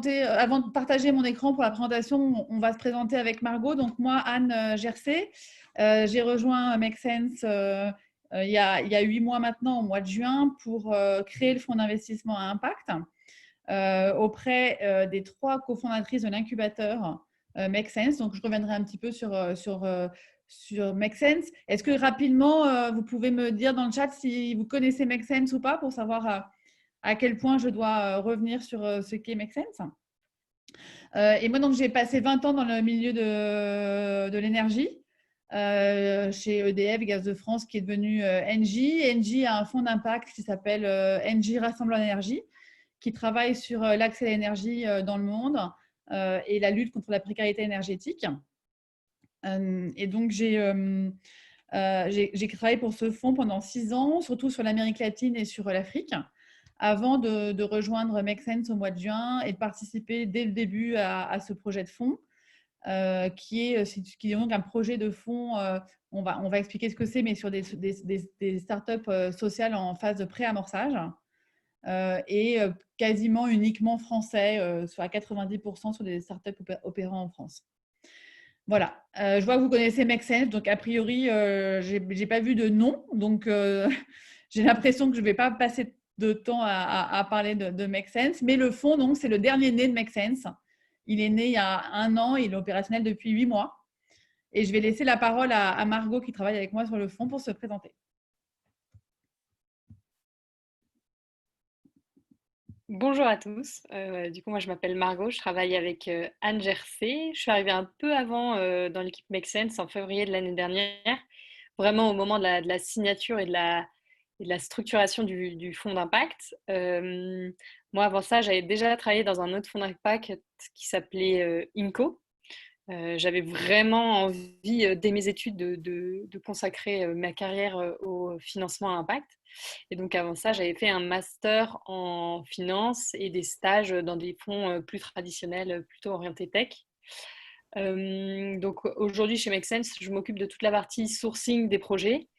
présenter, avant de partager mon écran pour la présentation, on va se présenter avec Margot. Donc, moi, Anne Gercé, j'ai rejoint Make Sense il y a 8 mois maintenant, au mois de juin, pour créer le fonds d'investissement à impact auprès des 3 cofondatrices de l'incubateur Make Sense. Donc, je reviendrai un petit peu sur Make Sense. Est-ce que rapidement, vous pouvez me dire dans le chat si vous connaissez Make Sense ou pas pour savoir à quel point je dois revenir sur ce qu'est Make Sense. Et moi, donc, j'ai passé 20 ans dans le milieu de l'énergie chez EDF, Gaz de France, qui est devenu Engie. Engie a un fonds d'impact qui s'appelle Engie Rassemblement Énergie, qui travaille sur l'accès à l'énergie dans le monde et la lutte contre la précarité énergétique. Et donc, j'ai travaillé pour ce fonds pendant 6 ans, surtout sur l'Amérique latine et sur l'Afrique, avant de rejoindre Make Sense au mois de juin et de participer dès le début à ce projet de fonds, qui est donc un projet de fonds. On va expliquer ce que c'est, mais sur des startups sociales en phase de pré-amorçage. Et quasiment uniquement français, soit à 90% sur des startups opérant en France. Voilà, je vois que vous connaissez Make Sense, donc a priori, je n'ai pas vu de nom, donc j'ai l'impression que je ne vais pas passer de temps à parler de Make Sense, mais le fonds, donc, c'est le dernier né de Make Sense. Il est né il y a 1 an, il est opérationnel depuis 8 mois. Et je vais laisser la parole à Margot qui travaille avec moi sur le fonds pour se présenter. Bonjour à tous. Du coup, moi, je m'appelle Margot. Je travaille avec Anne Gercé. Je suis arrivée un peu avant dans l'équipe Make Sense en février de l'année dernière, vraiment au moment de la signature et de la structuration du fonds d'impact. Moi, avant ça, j'avais déjà travaillé dans un autre fonds d'impact qui s'appelait INCO. J'avais vraiment envie, dès mes études, de consacrer ma carrière au financement à impact. Et donc, avant ça, j'avais fait un master en finance et des stages dans des fonds plus traditionnels, plutôt orientés tech. Donc, aujourd'hui, chez Make Sense, je m'occupe de toute la partie sourcing des projets,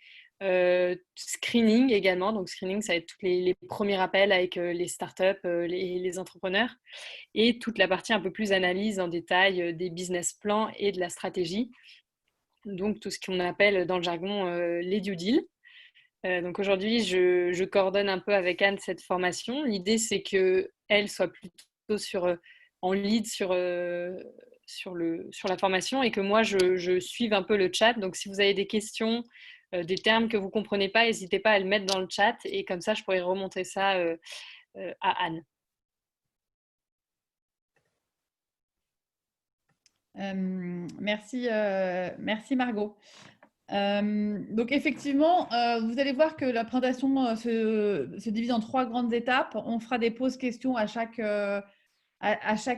screening également. Donc, screening, ça va être tous les premiers appels avec les startups, les entrepreneurs, et toute la partie un peu plus analyse en détail des business plans et de la stratégie. Donc, tout ce qu'on appelle dans le jargon les due deals. Donc aujourd'hui, je coordonne un peu avec Anne cette formation. L'idée, c'est qu'elle soit plutôt en lead sur la formation et que moi, je suive un peu le chat. Donc si vous avez des questions, des termes que vous ne comprenez pas, n'hésitez pas à le mettre dans le chat et comme ça, je pourrai remonter ça à Anne. Merci Margot. Donc effectivement, vous allez voir que la présentation se divise en 3 grandes étapes. On fera des pauses questions à chaque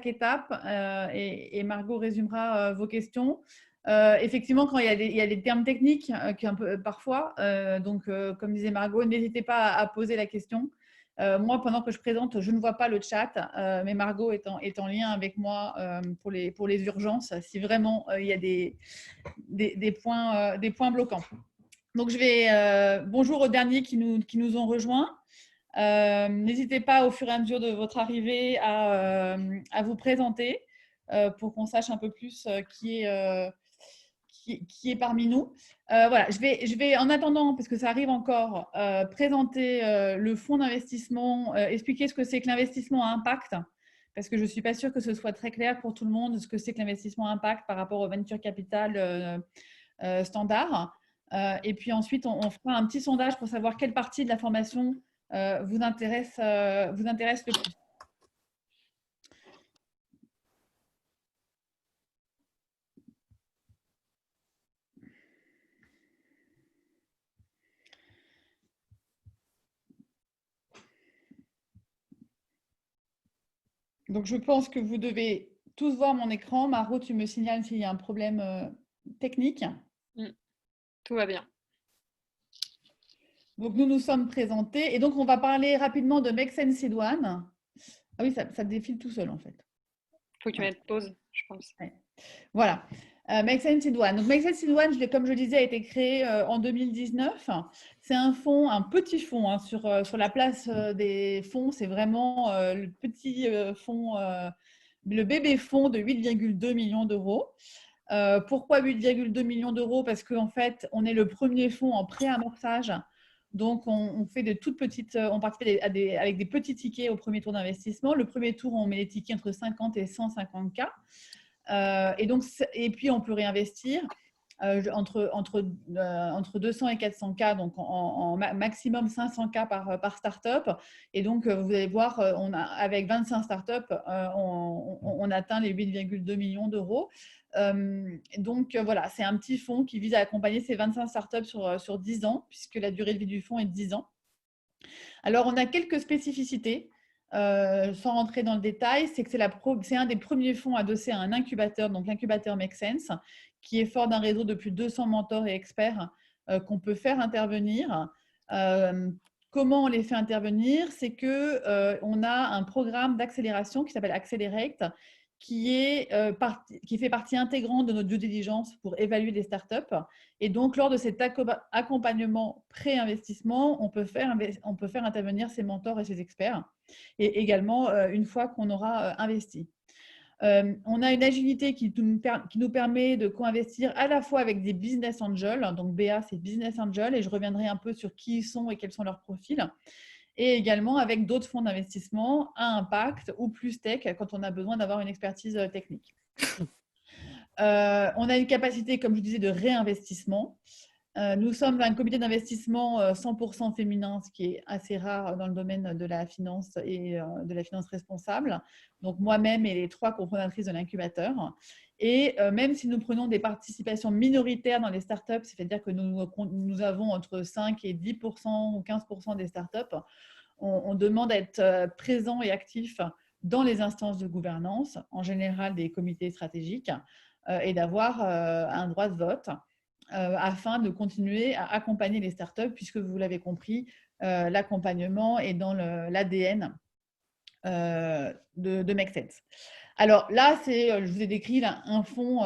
étape et Margot résumera vos questions. Effectivement, quand il y a des termes techniques qui un peu parfois, donc comme disait Margot, n'hésitez pas à poser la question. Moi, pendant que je présente, je ne vois pas le chat, mais Margot est en lien avec moi pour les urgences, si vraiment il y a des points bloquants. Donc, bonjour aux derniers qui nous ont rejoints. N'hésitez pas au fur et à mesure de votre arrivée à vous présenter pour qu'on sache un peu plus qui est parmi nous. Voilà, je vais en attendant, parce que ça arrive encore, présenter le fonds d'investissement, expliquer ce que c'est que l'investissement à impact, parce que je ne suis pas sûre que ce soit très clair pour tout le monde ce que c'est que l'investissement à impact par rapport au venture capital standard. Et puis ensuite, on fera un petit sondage pour savoir quelle partie de la formation vous intéresse le plus. Donc, je pense que vous devez tous voir mon écran. Margot, tu me signales s'il y a un problème technique. Tout va bien. Donc, nous nous sommes présentés. Et donc, on va parler rapidement de Make Sense Seed One. Ah oui, ça défile tout seul, en fait. Il faut que tu mettes pause, je pense. Ouais. Voilà. Make Sense in One. Donc, Make Sense in One, comme je le disais, a été créé en 2019. C'est un fonds, un petit fonds sur la place des fonds. C'est vraiment le petit fonds, le bébé fonds de 8,2 millions d'euros. Pourquoi 8,2 millions d'euros? Parce qu'en fait, on est le premier fonds en pré-amorçage. Donc, on fait de toutes petites, on participe avec des petits tickets au premier tour d'investissement. Le premier tour, on met les tickets entre 50 et 150 K. Et puis, on peut réinvestir entre 200 et 400 K, donc en maximum 500 K par startup. Et donc, vous allez voir, avec 25 startups, on atteint les 8,2 millions d'euros. Donc, voilà, c'est un petit fonds qui vise à accompagner ces 25 startups sur 10 ans, puisque la durée de vie du fonds est de 10 ans. Alors, on a quelques spécificités. Sans rentrer dans le détail, c'est que c'est un des premiers fonds adossés à un incubateur, donc l'incubateur Make Sense, qui est fort d'un réseau de plus de 200 mentors et experts qu'on peut faire intervenir. Comment on les fait intervenir? C'est qu'on a un programme d'accélération qui s'appelle Accelerate, qui fait partie intégrante de notre due diligence pour évaluer les startups. Et donc, lors de cet accompagnement pré-investissement, on peut faire intervenir ces mentors et ces experts, et également une fois qu'on aura investi. On a une agilité qui nous permet de co-investir à la fois avec des business angels, donc BA c'est business angel, et je reviendrai un peu sur qui ils sont et quels sont leurs profils, et également avec d'autres fonds d'investissement à impact ou plus tech quand on a besoin d'avoir une expertise technique. On a une capacité, comme je disais, de réinvestissement. Nous sommes un comité d'investissement 100% féminin, ce qui est assez rare dans le domaine de la finance et de la finance responsable. Donc, moi-même et les 3 cofondatrices de l'incubateur. Et même si nous prenons des participations minoritaires dans les startups, c'est-à-dire que nous avons entre 5 et 10% ou 15% des startups, on demande d'être présent et actif dans les instances de gouvernance, en général des comités stratégiques, et d'avoir un droit de vote. Afin de continuer à accompagner les startups, puisque vous l'avez compris, l'accompagnement est dans l'ADN de Make Sense. Alors là, je vous ai décrit là, un fonds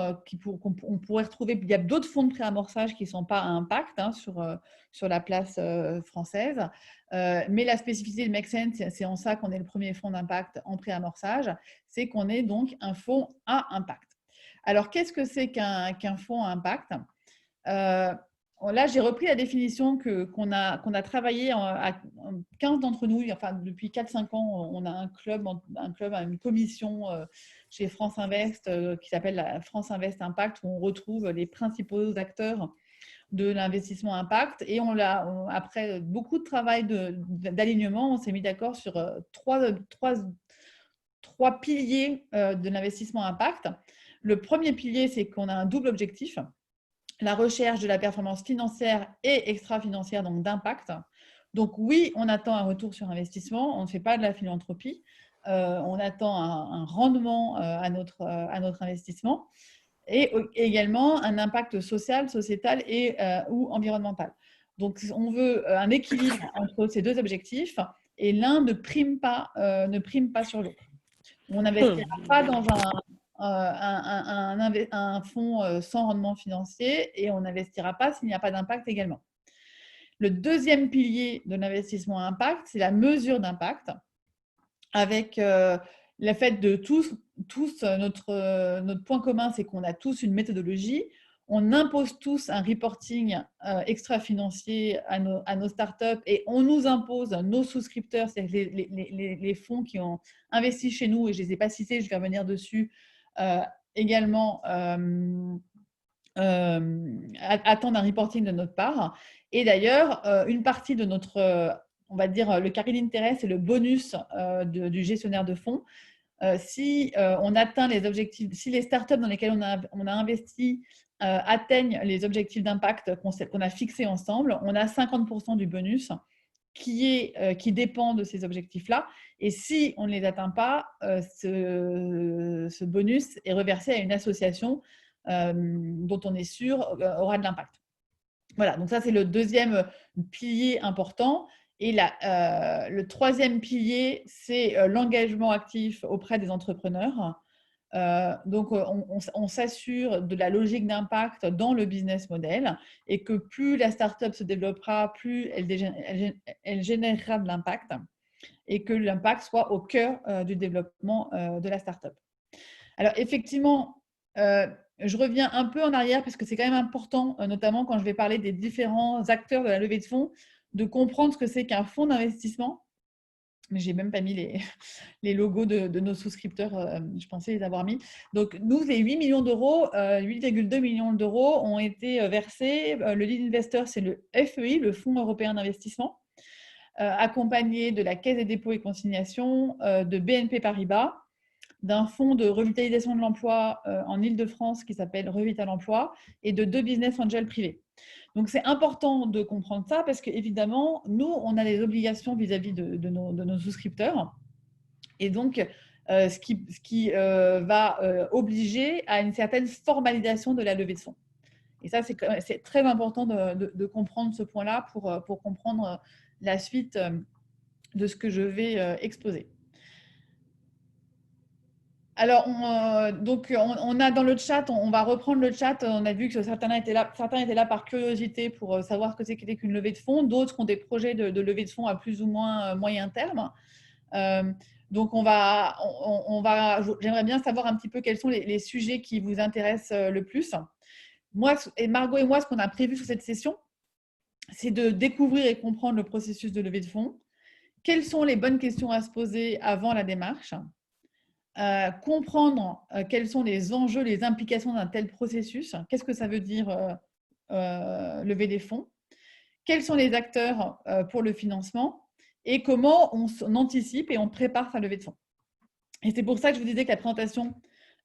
qu'on pourrait retrouver. Il y a d'autres fonds de préamorçage qui ne sont pas à impact sur la place française. Mais la spécificité de Make Sense, c'est en ça qu'on est le premier fonds d'impact en préamorçage, c'est qu'on est donc un fonds à impact. Alors, qu'est-ce que c'est qu'un fonds à impact? Là, j'ai repris la définition qu'on a travaillé à 15 d'entre nous. Enfin, depuis 4-5 ans, on a un club, une commission chez France Invest qui s'appelle la France Invest Impact, où on retrouve les principaux acteurs de l'investissement impact. Et après beaucoup de travail d'alignement, on s'est mis d'accord sur trois piliers de l'investissement impact. Le premier pilier, c'est qu'on a un double objectif: la recherche de la performance financière et extra-financière, donc d'impact. Donc oui, on attend un retour sur investissement, on ne fait pas de la philanthropie, on attend un rendement à notre investissement, et également un impact social, sociétal ou environnemental. Donc on veut un équilibre entre ces deux objectifs, et l'un ne prime pas sur l'autre. On n'investira pas dans un fonds sans rendement financier, et on n'investira pas s'il n'y a pas d'impact également. Le deuxième pilier de l'investissement à impact, c'est la mesure d'impact, avec le fait de tous notre point commun, c'est qu'on a tous une méthodologie. On impose tous un reporting extra-financier à nos startups, et on nous impose nos souscripteurs, c'est-à-dire les fonds qui ont investi chez nous, et je ne les ai pas cités, je vais revenir dessus, également attendent un reporting de notre part. Et d'ailleurs, une partie de notre, on va dire, le carré d'intérêt, c'est le bonus du gestionnaire de fonds. Si on atteint les objectifs, si les startups dans lesquelles on a investi atteignent les objectifs d'impact qu'on a fixés ensemble, on a 50% du bonus qui dépend de ces objectifs-là. Et si on ne les atteint pas, ce bonus est reversé à une association dont on est sûr aura de l'impact. Voilà, donc ça, c'est le deuxième pilier important. Et le troisième pilier, c'est l'engagement actif auprès des entrepreneurs. Donc, on s'assure de la logique d'impact dans le business model et que plus la startup se développera, plus elle générera de l'impact et que l'impact soit au cœur du développement de la startup. Alors, effectivement, je reviens un peu en arrière parce que c'est quand même important, notamment quand je vais parler des différents acteurs de la levée de fonds, de comprendre ce que c'est qu'un fonds d'investissement. Mais je n'ai même pas mis les logos de nos souscripteurs, je pensais les avoir mis. Donc, nous, les 8 millions d'euros, 8,2 millions d'euros ont été versés. Le lead investor, c'est le FEI, le Fonds européen d'investissement, accompagné de la Caisse des dépôts et consignations, de BNP Paribas, d'un fonds de revitalisation de l'emploi en Île-de-France qui s'appelle Revital Emploi et de 2 business angels privés. Donc, c'est important de comprendre ça parce qu'évidemment, nous, on a des obligations vis-à-vis de nos souscripteurs. Et donc, ce qui va obliger à une certaine formalisation de la levée de fonds. Et ça, c'est très important de comprendre ce point-là pour comprendre la suite de ce que je vais exposer. Alors, on a dans le chat, on va reprendre le chat. On a vu que certains étaient là par curiosité pour savoir ce que c'était qu'une levée de fonds. D'autres ont des projets de levée de fonds à plus ou moins moyen terme. Donc, j'aimerais bien savoir un petit peu quels sont les sujets qui vous intéressent le plus. Moi, et Margot et moi, ce qu'on a prévu sur cette session, c'est de découvrir et comprendre le processus de levée de fonds. Quelles sont les bonnes questions à se poser avant la démarche ? Comprendre quels sont les enjeux, les implications d'un tel processus. Qu'est-ce que ça veut dire lever des fonds? Quels sont les acteurs pour le financement? Et comment on anticipe et on prépare sa levée de fonds. Et c'est pour ça que je vous disais que la présentation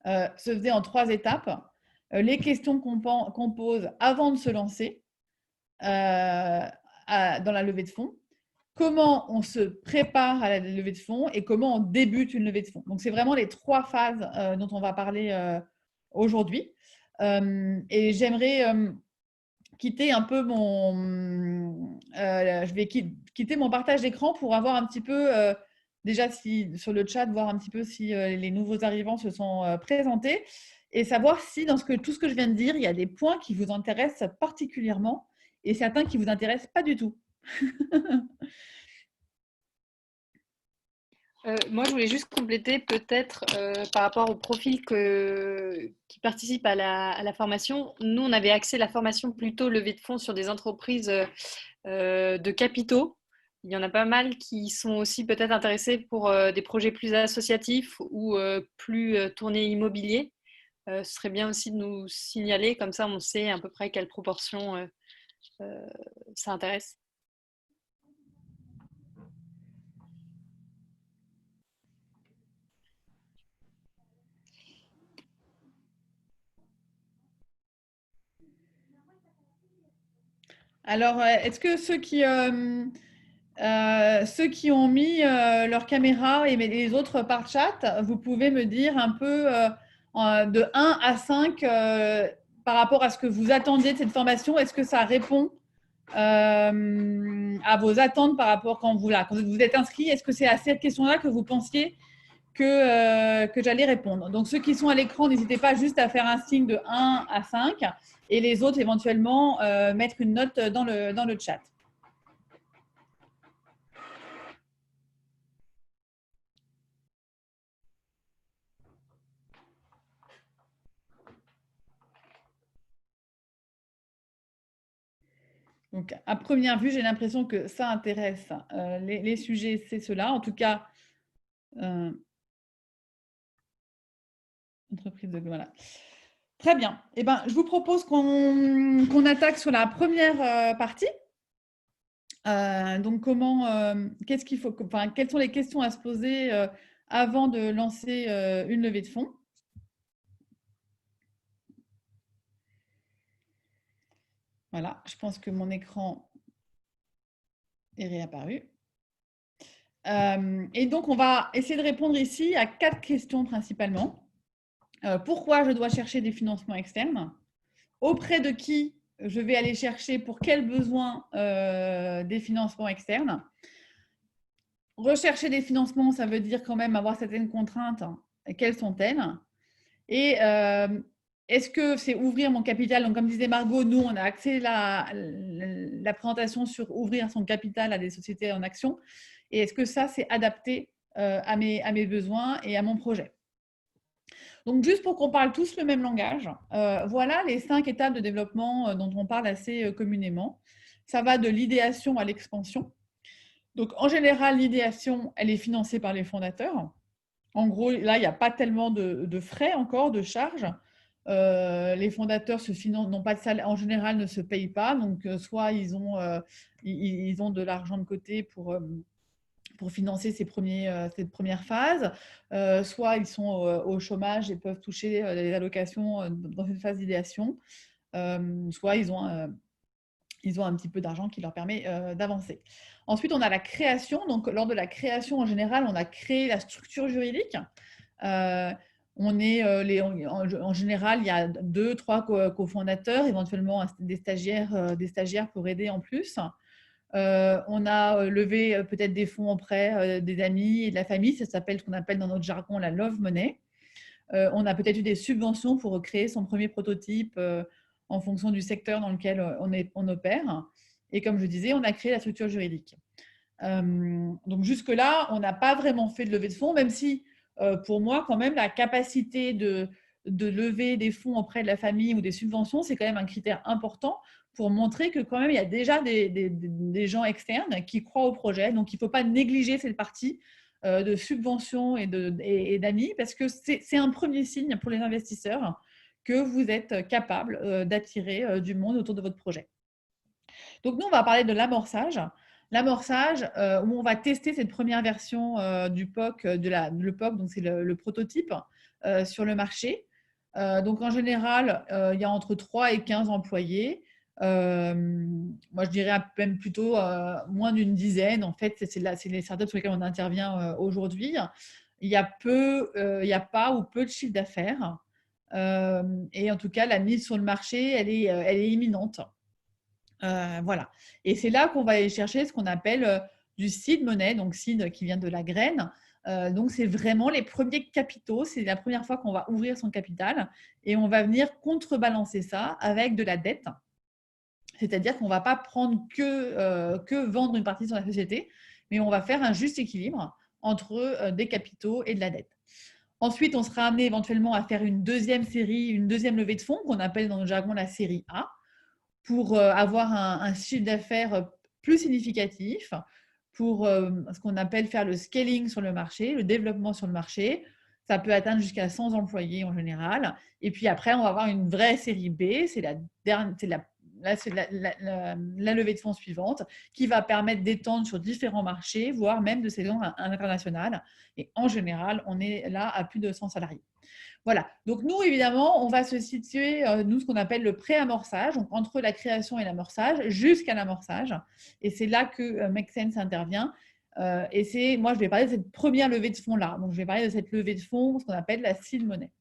se faisait en 3 étapes. Les questions qu'on pose avant de se lancer dans la levée de fonds, comment on se prépare à la levée de fonds et comment on débute une levée de fonds. Donc, c'est vraiment les 3 phases dont on va parler aujourd'hui. Et j'aimerais quitter un peu je vais quitter mon partage d'écran pour avoir un petit peu, déjà sur le chat, voir un petit peu si les nouveaux arrivants se sont présentés et savoir si dans tout ce que je viens de dire, il y a des points qui vous intéressent particulièrement et certains qui ne vous intéressent pas du tout. Moi, je voulais juste compléter peut-être par rapport au profil qui participe à la formation. Nous, on avait axé la formation plutôt levée de fonds sur des entreprises de capitaux. Il y en a pas mal qui sont aussi peut-être intéressés pour des projets plus associatifs ou plus tournés immobilier. Ce serait bien aussi de nous signaler, comme ça on sait à peu près quelle proportion ça intéresse. Alors, est-ce que ceux qui ont mis leur caméra et les autres par chat, vous pouvez me dire un peu de 1 à 5 par rapport à ce que vous attendiez de cette formation, est-ce que ça répond à vos attentes par rapport quand vous êtes inscrit, est-ce que c'est à cette question-là que vous pensiez que j'allais répondre. Donc, ceux qui sont à l'écran, n'hésitez pas juste à faire un signe de 1 à 5 et les autres, éventuellement, mettre une note dans le chat. Donc, à première vue, j'ai l'impression que ça intéresse les sujets, c'est cela. En tout cas, entreprise de voilà. Très bien. Eh ben, je vous propose qu'on attaque sur la première partie. Donc, qu'est-ce qu'il faut, enfin, quelles sont les questions à se poser avant de lancer une levée de fonds? Voilà, je pense que mon écran est réapparu. Et donc, on va essayer de répondre ici à 4 questions principalement. Pourquoi je dois chercher des financements externes? Auprès de qui je vais aller chercher pour quels besoins des financements externes? Rechercher des financements, ça veut dire quand même avoir certaines contraintes. Et quelles sont-elles? Et est-ce que c'est ouvrir mon capital? Donc, comme disait Margot, nous, on a axé la présentation sur ouvrir son capital à des sociétés en action. Et est-ce que ça, c'est adapté à mes besoins et à mon projet? Donc, juste pour qu'on parle tous le même langage, voilà les 5 étapes de développement dont on parle assez communément. Ça va de l'idéation à l'expansion. Donc, en général, l'idéation, elle est financée par les fondateurs. En gros, là, il n'y a pas tellement de frais encore, de charges. Les fondateurs n'ont pas de salaire, en général, ne se payent pas. Donc, soit ils ont de l'argent de côté pour financer cette première phase, soit ils sont au chômage et peuvent toucher les allocations dans cette phase d'idéation, soit ils ont un petit peu d'argent qui leur permet d'avancer. Ensuite, on a la création. Donc, lors de la création, en général, on a créé la structure juridique. En général, il y a 2, 3 cofondateurs, éventuellement des stagiaires pour aider en plus. On a levé peut-être des fonds auprès des amis et de la famille. Ça s'appelle ce qu'on appelle dans notre jargon la love money. On a peut-être eu des subventions pour créer son premier prototype en fonction du secteur dans lequel on opère. Et comme je disais, on a créé la structure juridique. Donc jusque-là, on n'a pas vraiment fait de levée de fonds, même si pour moi, quand même, la capacité de lever des fonds auprès de la famille ou des subventions, c'est quand même un critère important pour montrer que quand même, il y a déjà des gens externes qui croient au projet. Donc, il ne faut pas négliger cette partie de subventions et d'amis, parce que c'est un premier signe pour les investisseurs que vous êtes capable d'attirer du monde autour de votre projet. Donc, nous, on va parler de l'amorçage. L'amorçage, où on va tester cette première version du POC, le POC, donc c'est le prototype, sur le marché. Donc, en général, il y a entre 3 et 15 employés. Moi, je dirais même plutôt moins d'une dizaine. En fait, c'est les startups sur lesquelles on intervient aujourd'hui. Il y a pas ou peu de chiffre d'affaires. Et en tout cas, la mise sur le marché, elle est imminente. Voilà. Et c'est là qu'on va aller chercher ce qu'on appelle du seed money, donc seed qui vient de la graine. Donc, c'est vraiment les premiers capitaux. C'est la première fois qu'on va ouvrir son capital et on va venir contrebalancer ça avec de la dette. C'est-à-dire qu'on ne va pas prendre que vendre une partie de la société, mais on va faire un juste équilibre entre des capitaux et de la dette. Ensuite, on sera amené éventuellement à faire une deuxième série, une deuxième levée de fonds qu'on appelle dans le jargon la série A, pour avoir un chiffre d'affaires plus significatif, pour ce qu'on appelle faire le scaling sur le marché, le développement sur le marché. Ça peut atteindre jusqu'à 100 employés en général. Et puis après, on va avoir une vraie série B, c'est la levée de fonds suivante, qui va permettre d'étendre sur différents marchés, voire même de s'étendre à l'international. Et en général, on est là à plus de 100 salariés. Voilà. Donc, nous, évidemment, on va se situer, nous, ce qu'on appelle le pré-amorçage, donc entre la création et l'amorçage, jusqu'à l'amorçage. Et c'est là que Make Sense intervient. Moi, je vais parler de cette première levée de fonds-là. Donc, je vais parler de cette levée de fonds, ce qu'on appelle la seed money.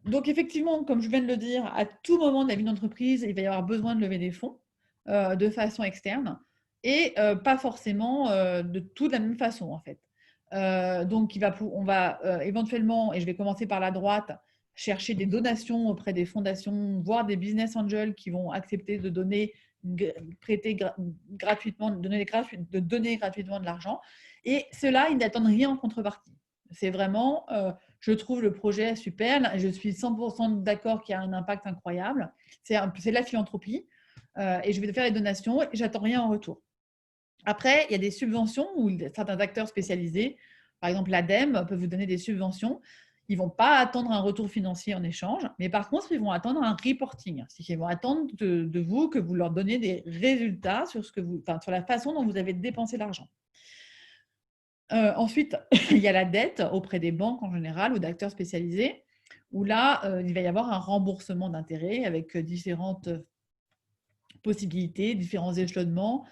Donc, effectivement, comme je viens de le dire, à tout moment de la vie d'entreprise, il va y avoir besoin de lever des fonds de façon externe et pas forcément de toute la même façon, en fait. Donc, on va éventuellement, et je vais commencer par la droite, chercher des donations auprès des fondations, voire des business angels qui vont accepter de prêter gratuitement, de donner gratuitement de l'argent. Et ceux-là, ils n'attendent rien en contrepartie. C'est vraiment, je trouve le projet super, je suis 100% d'accord qu'il y a un impact incroyable. C'est la philanthropie. Et je vais faire les donations et j'attends rien en retour. Après, il y a des subventions où certains acteurs spécialisés, par exemple l'ADEME, peuvent vous donner des subventions. Ils ne vont pas attendre un retour financier en échange, mais par contre, ils vont attendre un reporting. C'est qu'ils vont attendre de vous que vous leur donniez des résultats sur la façon dont vous avez dépensé l'argent. Ensuite, il y a la dette auprès des banques en général ou d'acteurs spécialisés, où là, il va y avoir un remboursement d'intérêts avec différentes possibilités, différents échelonnements.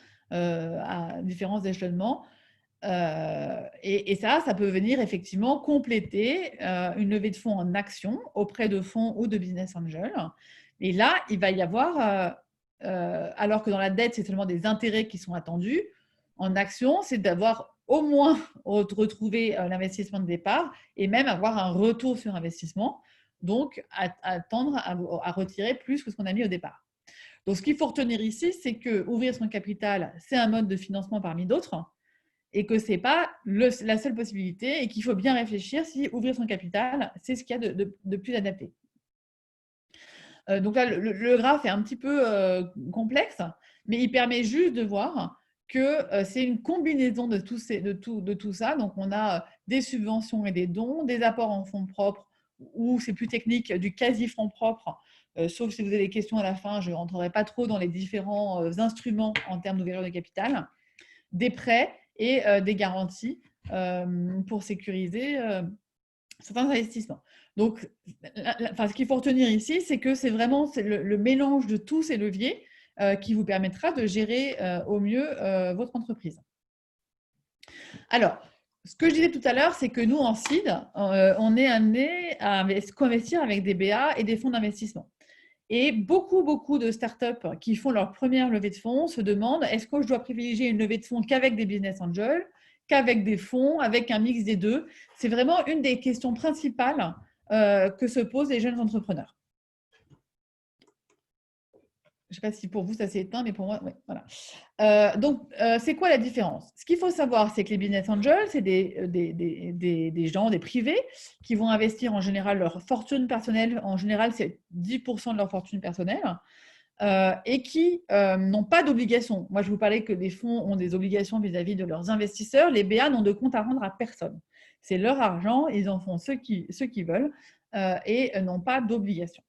Et ça peut venir effectivement compléter une levée de fonds en action auprès de fonds ou de business angels. Et là, il va y avoir, alors que dans la dette, c'est seulement des intérêts qui sont attendus, en action, c'est d'avoir au moins retrouver l'investissement de départ et même avoir un retour sur investissement, donc attendre à retirer plus que ce qu'on a mis au départ. Donc, ce qu'il faut retenir ici, c'est que ouvrir son capital, c'est un mode de financement parmi d'autres et que ce n'est pas la seule possibilité et qu'il faut bien réfléchir si ouvrir son capital, c'est ce qu'il y a de plus adapté. Donc là, le graphe est un petit peu complexe, mais il permet juste de voir que c'est une combinaison de tout ça. Donc, on a des subventions et des dons, des apports en fonds propres, ou c'est plus technique, du quasi-fonds propre, sauf si vous avez des questions à la fin, je ne rentrerai pas trop dans les différents instruments en termes d'ouverture de capital, des prêts et des garanties pour sécuriser certains investissements. Donc, ce qu'il faut retenir ici, c'est que c'est vraiment le mélange de tous ces leviers qui vous permettra de gérer au mieux votre entreprise. Alors, ce que je disais tout à l'heure, c'est que nous, en CID, on est amené à co-investir avec des BA et des fonds d'investissement. Et beaucoup de startups qui font leur première levée de fonds se demandent, est-ce que je dois privilégier une levée de fonds qu'avec des business angels, qu'avec des fonds, avec un mix des deux? C'est vraiment une des questions principales que se posent les jeunes entrepreneurs. Je ne sais pas si pour vous, ça s'est éteint, mais pour moi, oui, voilà. C'est quoi la différence? Ce qu'il faut savoir, c'est que les business angels, c'est des gens, des privés, qui vont investir en général leur fortune personnelle. En général, c'est 10% de leur fortune personnelle et qui n'ont pas d'obligation. Moi, je vous parlais que les fonds ont des obligations vis-à-vis de leurs investisseurs. Les BA n'ont de compte à rendre à personne. C'est leur argent, ils en font ce qu'ils veulent et n'ont pas d'obligation.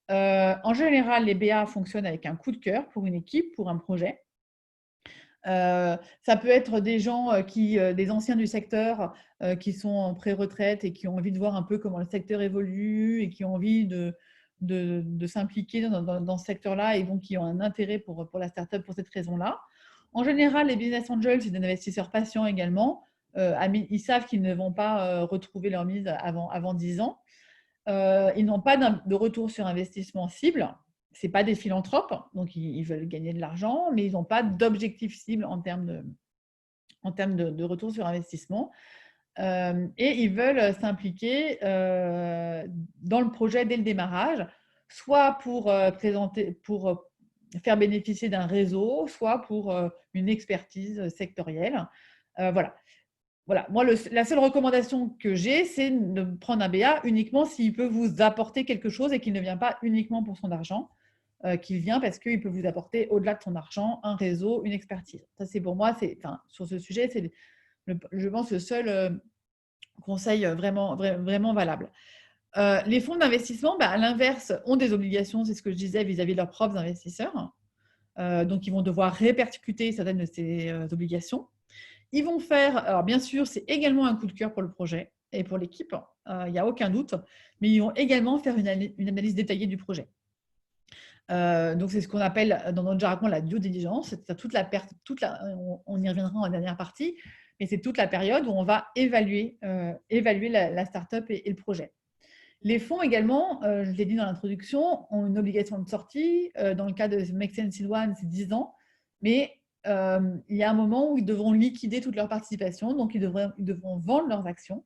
En général, les BA fonctionnent avec un coup de cœur pour une équipe, pour un projet. Ça peut être des gens des anciens du secteur qui sont en pré-retraite et qui ont envie de voir un peu comment le secteur évolue et qui ont envie de s'impliquer dans ce secteur-là et donc qui ont un intérêt pour la startup pour cette raison-là. En général, les business angels, c'est des investisseurs patients également. Ils savent qu'ils ne vont pas retrouver leur mise avant 10 ans. Ils n'ont pas de retour sur investissement cible. Ce n'est pas des philanthropes, donc ils veulent gagner de l'argent, mais ils n'ont pas d'objectif cible en termes de retour sur investissement. Et ils veulent s'impliquer dans le projet dès le démarrage, soit pour faire bénéficier d'un réseau, soit pour une expertise sectorielle. Voilà. Voilà, moi, la seule recommandation que j'ai, c'est de prendre un BA uniquement s'il peut vous apporter quelque chose et qu'il ne vient pas uniquement pour son argent, qu'il vient parce qu'il peut vous apporter, au-delà de son argent, un réseau, une expertise. Ça, c'est pour moi, sur ce sujet, c'est, je pense, le seul conseil vraiment valable. Les fonds d'investissement, à l'inverse, ont des obligations, c'est ce que je disais, vis-à-vis de leurs propres investisseurs. Donc, ils vont devoir répercuter certaines de ces obligations. Ils vont faire, alors bien sûr, c'est également un coup de cœur pour le projet et pour l'équipe, il n'y a aucun doute, mais ils vont également faire une analyse détaillée du projet. Donc, c'est ce qu'on appelle dans notre jargon la due diligence. C'est on y reviendra en dernière partie, mais c'est toute la période où on va évaluer la startup et le projet. Les fonds également, je l'ai dit dans l'introduction, ont une obligation de sortie. Dans le cas de Make Sense Seed One, c'est 10 ans, mais il y a un moment où ils devront liquider toute leur participation, donc ils devront vendre leurs actions.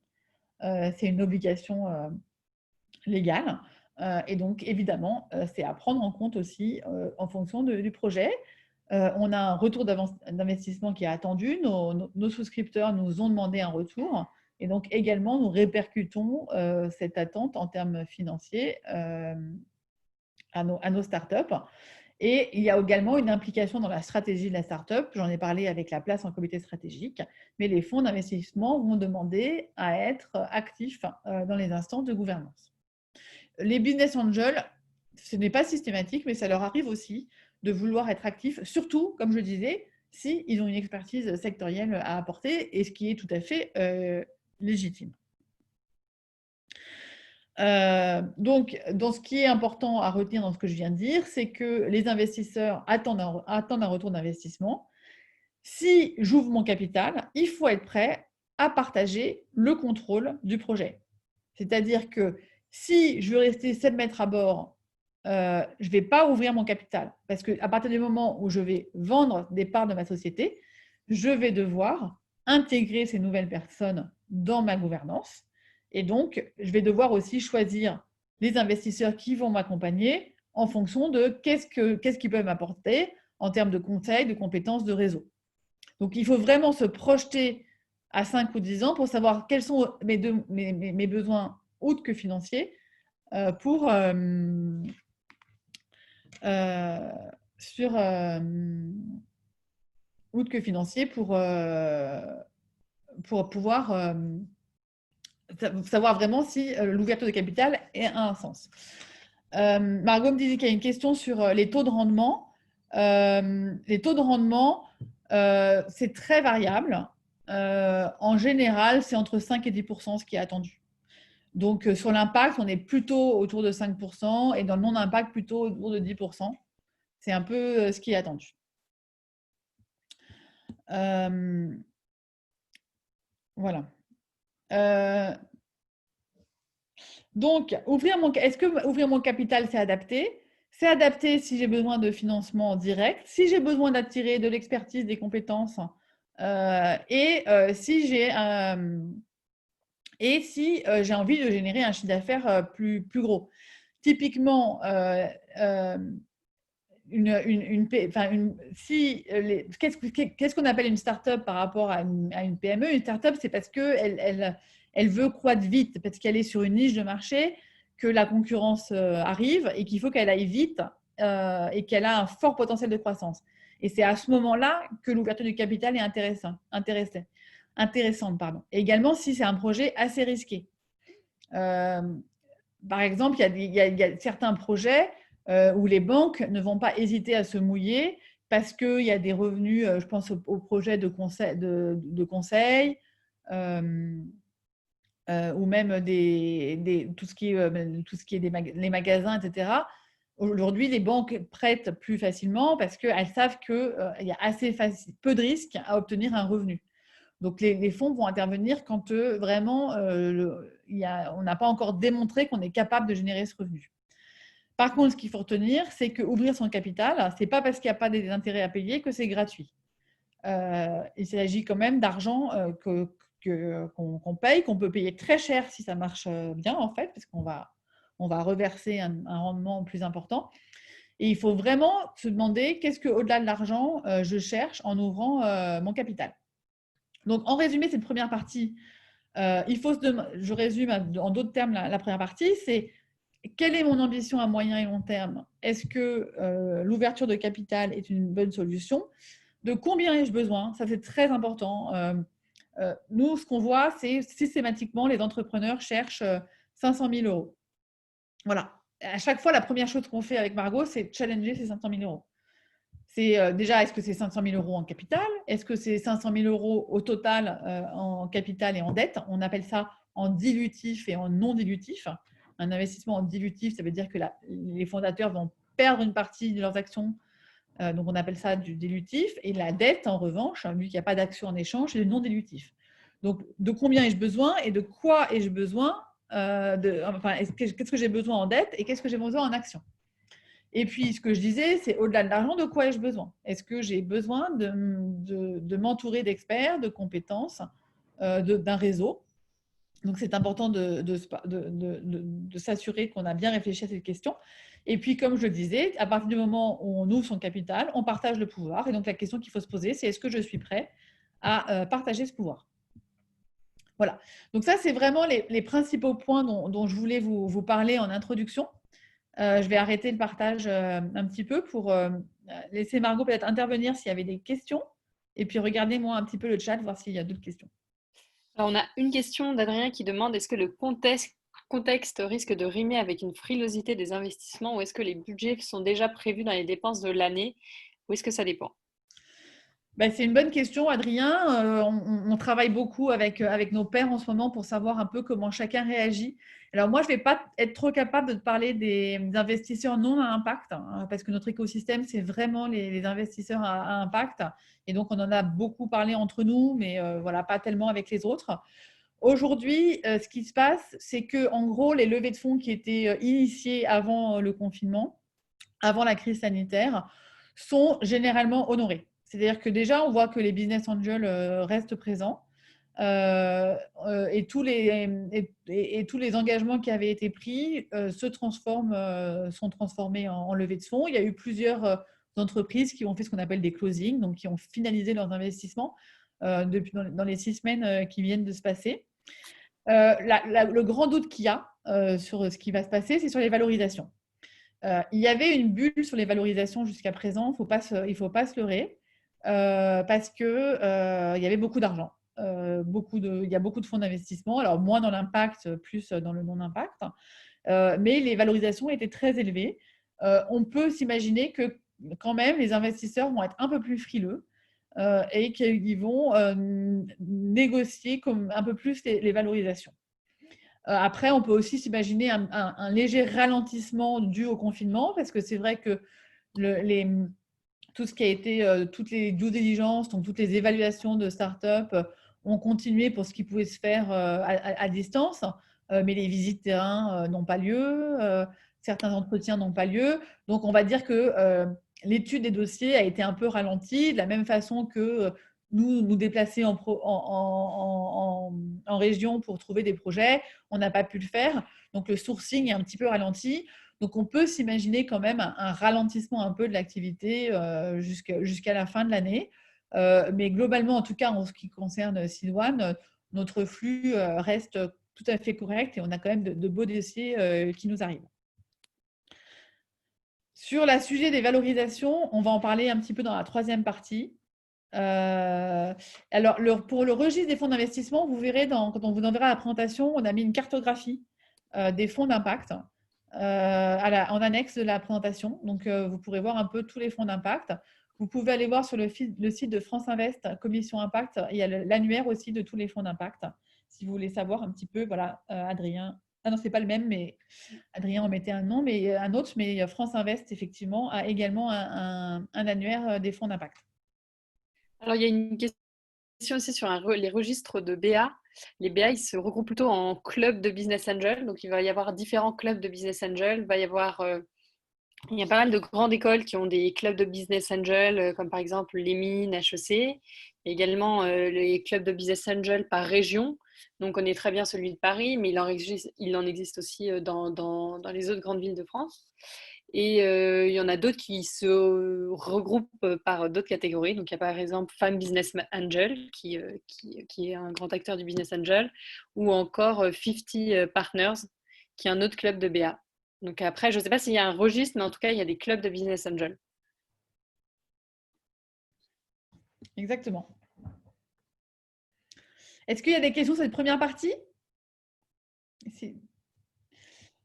C'est une obligation légale. Et donc, évidemment, c'est à prendre en compte aussi en fonction du projet. On a un retour d'investissement qui est attendu. Nos souscripteurs nous ont demandé un retour. Et donc, également, nous répercutons cette attente en termes financiers à nos startups. Et il y a également une implication dans la stratégie de la startup. J'en ai parlé avec la place en comité stratégique. Mais les fonds d'investissement vont demander à être actifs dans les instances de gouvernance. Les business angels, ce n'est pas systématique, mais ça leur arrive aussi de vouloir être actifs, surtout, comme je le disais, s'ils ont une expertise sectorielle à apporter, et ce qui est tout à fait légitime. Donc, dans ce qui est important à retenir dans ce que je viens de dire, c'est que les investisseurs attendent un retour d'investissement. Si j'ouvre mon capital, il faut être prêt à partager le contrôle du projet. C'est-à-dire que si je veux rester seul maître à bord, je ne vais pas ouvrir mon capital. Parce qu'à partir du moment où je vais vendre des parts de ma société, je vais devoir intégrer ces nouvelles personnes dans ma gouvernance. Et donc, je vais devoir aussi choisir les investisseurs qui vont m'accompagner en fonction de qu'est-ce qu'ils peuvent m'apporter en termes de conseils, de compétences, de réseau. Donc, il faut vraiment se projeter à 5 ou 10 ans pour savoir quels sont mes besoins autres que financiers pour autres que financiers pour pouvoir savoir vraiment si l'ouverture de capital a un sens. Margot me disait qu'il y a une question sur les taux de rendement. Les taux de rendement, c'est très variable. En général, c'est entre 5 et 10% ce qui est attendu. Donc, sur l'impact, on est plutôt autour de 5% et dans le non-impact, plutôt autour de 10%. C'est un peu ce qui est attendu. Voilà. Donc, est-ce que ouvrir mon capital, c'est adapté? C'est adapté si j'ai besoin de financement direct, si j'ai besoin d'attirer de l'expertise, des compétences, si j'ai envie de générer un chiffre d'affaires plus gros. Typiquement, qu'est-ce qu'on appelle une start-up par rapport à une PME? Une start-up, c'est parce qu'elle veut croître vite, parce qu'elle est sur une niche de marché, que la concurrence arrive et qu'il faut qu'elle aille vite et qu'elle a un fort potentiel de croissance. Et c'est à ce moment-là que l'ouverture du capital est intéressante. Et également, si c'est un projet assez risqué. Par exemple, il y a certains projets où les banques ne vont pas hésiter à se mouiller parce qu'il y a des revenus, je pense au projet de conseil ou même tout ce qui est les magasins, etc. Aujourd'hui, les banques prêtent plus facilement parce qu'elles savent qu'il y a peu de risques à obtenir un revenu. Donc, les fonds vont intervenir quand vraiment on n'a pas encore démontré qu'on est capable de générer ce revenu. Par contre, ce qu'il faut retenir, c'est qu'ouvrir son capital, ce n'est pas parce qu'il n'y a pas des intérêts à payer que c'est gratuit. Il s'agit quand même d'argent qu'on paye, qu'on peut payer très cher si ça marche bien, en fait, parce qu'on va reverser un rendement plus important. Et il faut vraiment se demander qu'est-ce qu'au-delà de l'argent, je cherche en ouvrant mon capital. Donc, en résumé, cette première partie, je résume en d'autres termes la première partie, c'est quelle est mon ambition à moyen et long terme? Est-ce que l'ouverture de capital est une bonne solution? De combien ai-je besoin? Ça, c'est très important. Nous, ce qu'on voit, c'est systématiquement, les entrepreneurs cherchent 500 000 euros. Voilà. À chaque fois, la première chose qu'on fait avec Margot, c'est challenger ces 500 000 euros. C'est déjà, est-ce que c'est 500 000 euros en capital? Est-ce que c'est 500 000 euros au total en capital et en dette? On appelle ça en dilutif et en non dilutif. Un investissement en dilutif, ça veut dire que les fondateurs vont perdre une partie de leurs actions. Donc, on appelle ça du dilutif. Et la dette, en revanche, vu qu'il n'y a pas d'action en échange, c'est le non dilutif. Donc, de combien ai-je besoin et de quoi ai-je besoin qu'est-ce que j'ai besoin en dette et qu'est-ce que j'ai besoin en action? Et puis, ce que je disais, c'est au-delà de l'argent, de quoi ai-je besoin? Est-ce que j'ai besoin de m'entourer d'experts, de compétences, d'un réseau? Donc, c'est important de s'assurer qu'on a bien réfléchi à cette question. Et puis, comme je le disais, à partir du moment où on ouvre son capital, on partage le pouvoir. Et donc, la question qu'il faut se poser, c'est est-ce que je suis prêt à partager ce pouvoir? Voilà. Donc, ça, c'est vraiment les principaux points dont je voulais vous parler en introduction. Je vais arrêter le partage un petit peu pour laisser Margot peut-être intervenir s'il y avait des questions. Et puis, regardez-moi un petit peu le chat, voir s'il y a d'autres questions. Alors, on a une question d'Adrien qui demande est-ce que le contexte risque de rimer avec une frilosité des investissements ou est-ce que les budgets sont déjà prévus dans les dépenses de l'année ou est-ce que ça dépend? C'est une bonne question, Adrien. On travaille beaucoup avec nos pairs en ce moment pour savoir un peu comment chacun réagit. Alors moi, je ne vais pas être trop capable de te parler des investisseurs non à impact, hein, parce que notre écosystème, c'est vraiment les investisseurs à impact. Et donc, on en a beaucoup parlé entre nous, mais voilà, pas tellement avec les autres. Aujourd'hui, ce qui se passe, c'est que en gros, les levées de fonds qui étaient initiées avant le confinement, avant la crise sanitaire, sont généralement honorées. C'est-à-dire que déjà, on voit que les business angels restent présents. Et tous les engagements qui avaient été pris sont transformés en levée de fonds. Il y a eu plusieurs entreprises qui ont fait ce qu'on appelle des closings, donc qui ont finalisé leurs investissements dans les 6 semaines qui viennent de se passer. Le grand doute qu'il y a sur ce qui va se passer, c'est sur les valorisations. Il y avait une bulle sur les valorisations jusqu'à présent, il ne faut pas se leurrer, parce qu'il y avait beaucoup d'argent. Il y a beaucoup de fonds d'investissement, alors moins dans l'impact, plus dans le non-impact, mais les valorisations étaient très élevées. On peut s'imaginer que quand même les investisseurs vont être un peu plus frileux et qu'ils vont négocier un peu plus les valorisations. Après, on peut aussi s'imaginer un léger ralentissement dû au confinement, parce que c'est vrai que tout ce qui a été, toutes les due diligence, donc toutes les évaluations de start-up ont continué pour ce qui pouvait se faire à distance, mais les visites terrain n'ont pas lieu, certains entretiens n'ont pas lieu. Donc, on va dire que l'étude des dossiers a été un peu ralentie, de la même façon que nous déplacer en région pour trouver des projets, on n'a pas pu le faire. Donc, le sourcing est un petit peu ralenti. Donc, on peut s'imaginer quand même un ralentissement un peu de l'activité jusqu'à la fin de l'année. Mais globalement, en tout cas, en ce qui concerne Sidoine, notre flux reste tout à fait correct et on a quand même de beaux dossiers qui nous arrivent. Sur le sujet des valorisations, on va en parler un petit peu dans la 3e partie. Alors, pour le registre des fonds d'investissement, vous verrez, quand on vous enverra la présentation, on a mis une cartographie des fonds d'impact en annexe de la présentation. Donc, vous pourrez voir un peu tous les fonds d'impact. Vous pouvez aller voir sur le site de France Invest, Commission Impact, il y a l'annuaire aussi de tous les fonds d'impact. Si vous voulez savoir un petit peu, voilà, Adrien. Ah non, ce n'est pas le même, mais Adrien en mettait un autre, mais France Invest, effectivement, a également un annuaire des fonds d'impact. Alors, il y a une question aussi sur les registres de BA. Les BA, ils se regroupent plutôt en clubs de business angel. Donc, il va y avoir différents clubs de business angel. Il y a pas mal de grandes écoles qui ont des clubs de business angel, comme par exemple les mines, HEC. Également, les clubs de business angel par région. Donc, on connaît très bien celui de Paris, mais il en existe aussi dans les autres grandes villes de France. Et il y en a d'autres qui se regroupent par d'autres catégories. Donc, il y a par exemple Femme Business Angel, qui est un grand acteur du business angel, ou encore 50 Partners, qui est un autre club de BA. Donc après, je ne sais pas s'il y a un registre, mais en tout cas, il y a des clubs de business angel. Exactement. Est-ce qu'il y a des questions sur cette première partie?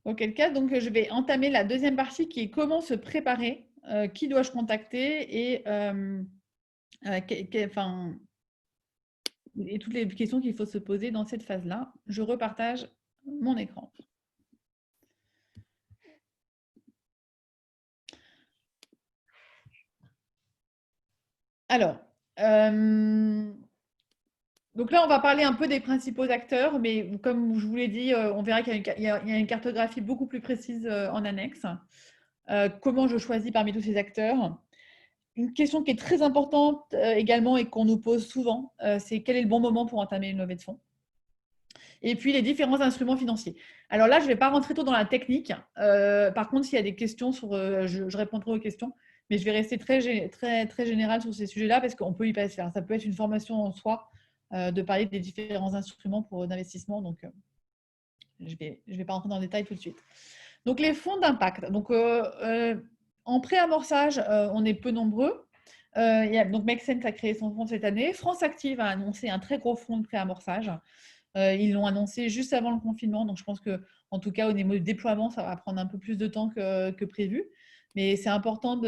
Auquel cas, donc, je vais entamer la 2e partie qui est comment se préparer, qui dois-je contacter et toutes les questions qu'il faut se poser dans cette phase-là. Je repartage mon écran. Alors, donc là, on va parler un peu des principaux acteurs, mais comme je vous l'ai dit, on verra qu'il y a une cartographie beaucoup plus précise en annexe. Comment je choisis parmi tous ces acteurs? Une question qui est très importante également et qu'on nous pose souvent, c'est quel est le bon moment pour entamer une levée de fonds? Et puis, les différents instruments financiers. Alors là, je ne vais pas rentrer trop dans la technique. Par contre, s'il y a des questions, je répondrai aux questions. Mais je vais rester très général sur ces sujets-là parce qu'on peut y passer. Ça peut être une formation en soi de parler des différents instruments d'investissement. Donc, je ne vais pas rentrer dans le détail tout de suite. Donc, les fonds d'impact. Donc, en pré-amorçage, on est peu nombreux. Donc, Make Sense a créé son fonds cette année. France Active a annoncé un très gros fonds de pré-amorçage. Ils l'ont annoncé juste avant le confinement. Donc, je pense qu'en tout cas, au niveau du déploiement, ça va prendre un peu plus de temps que prévu. Mais c'est important.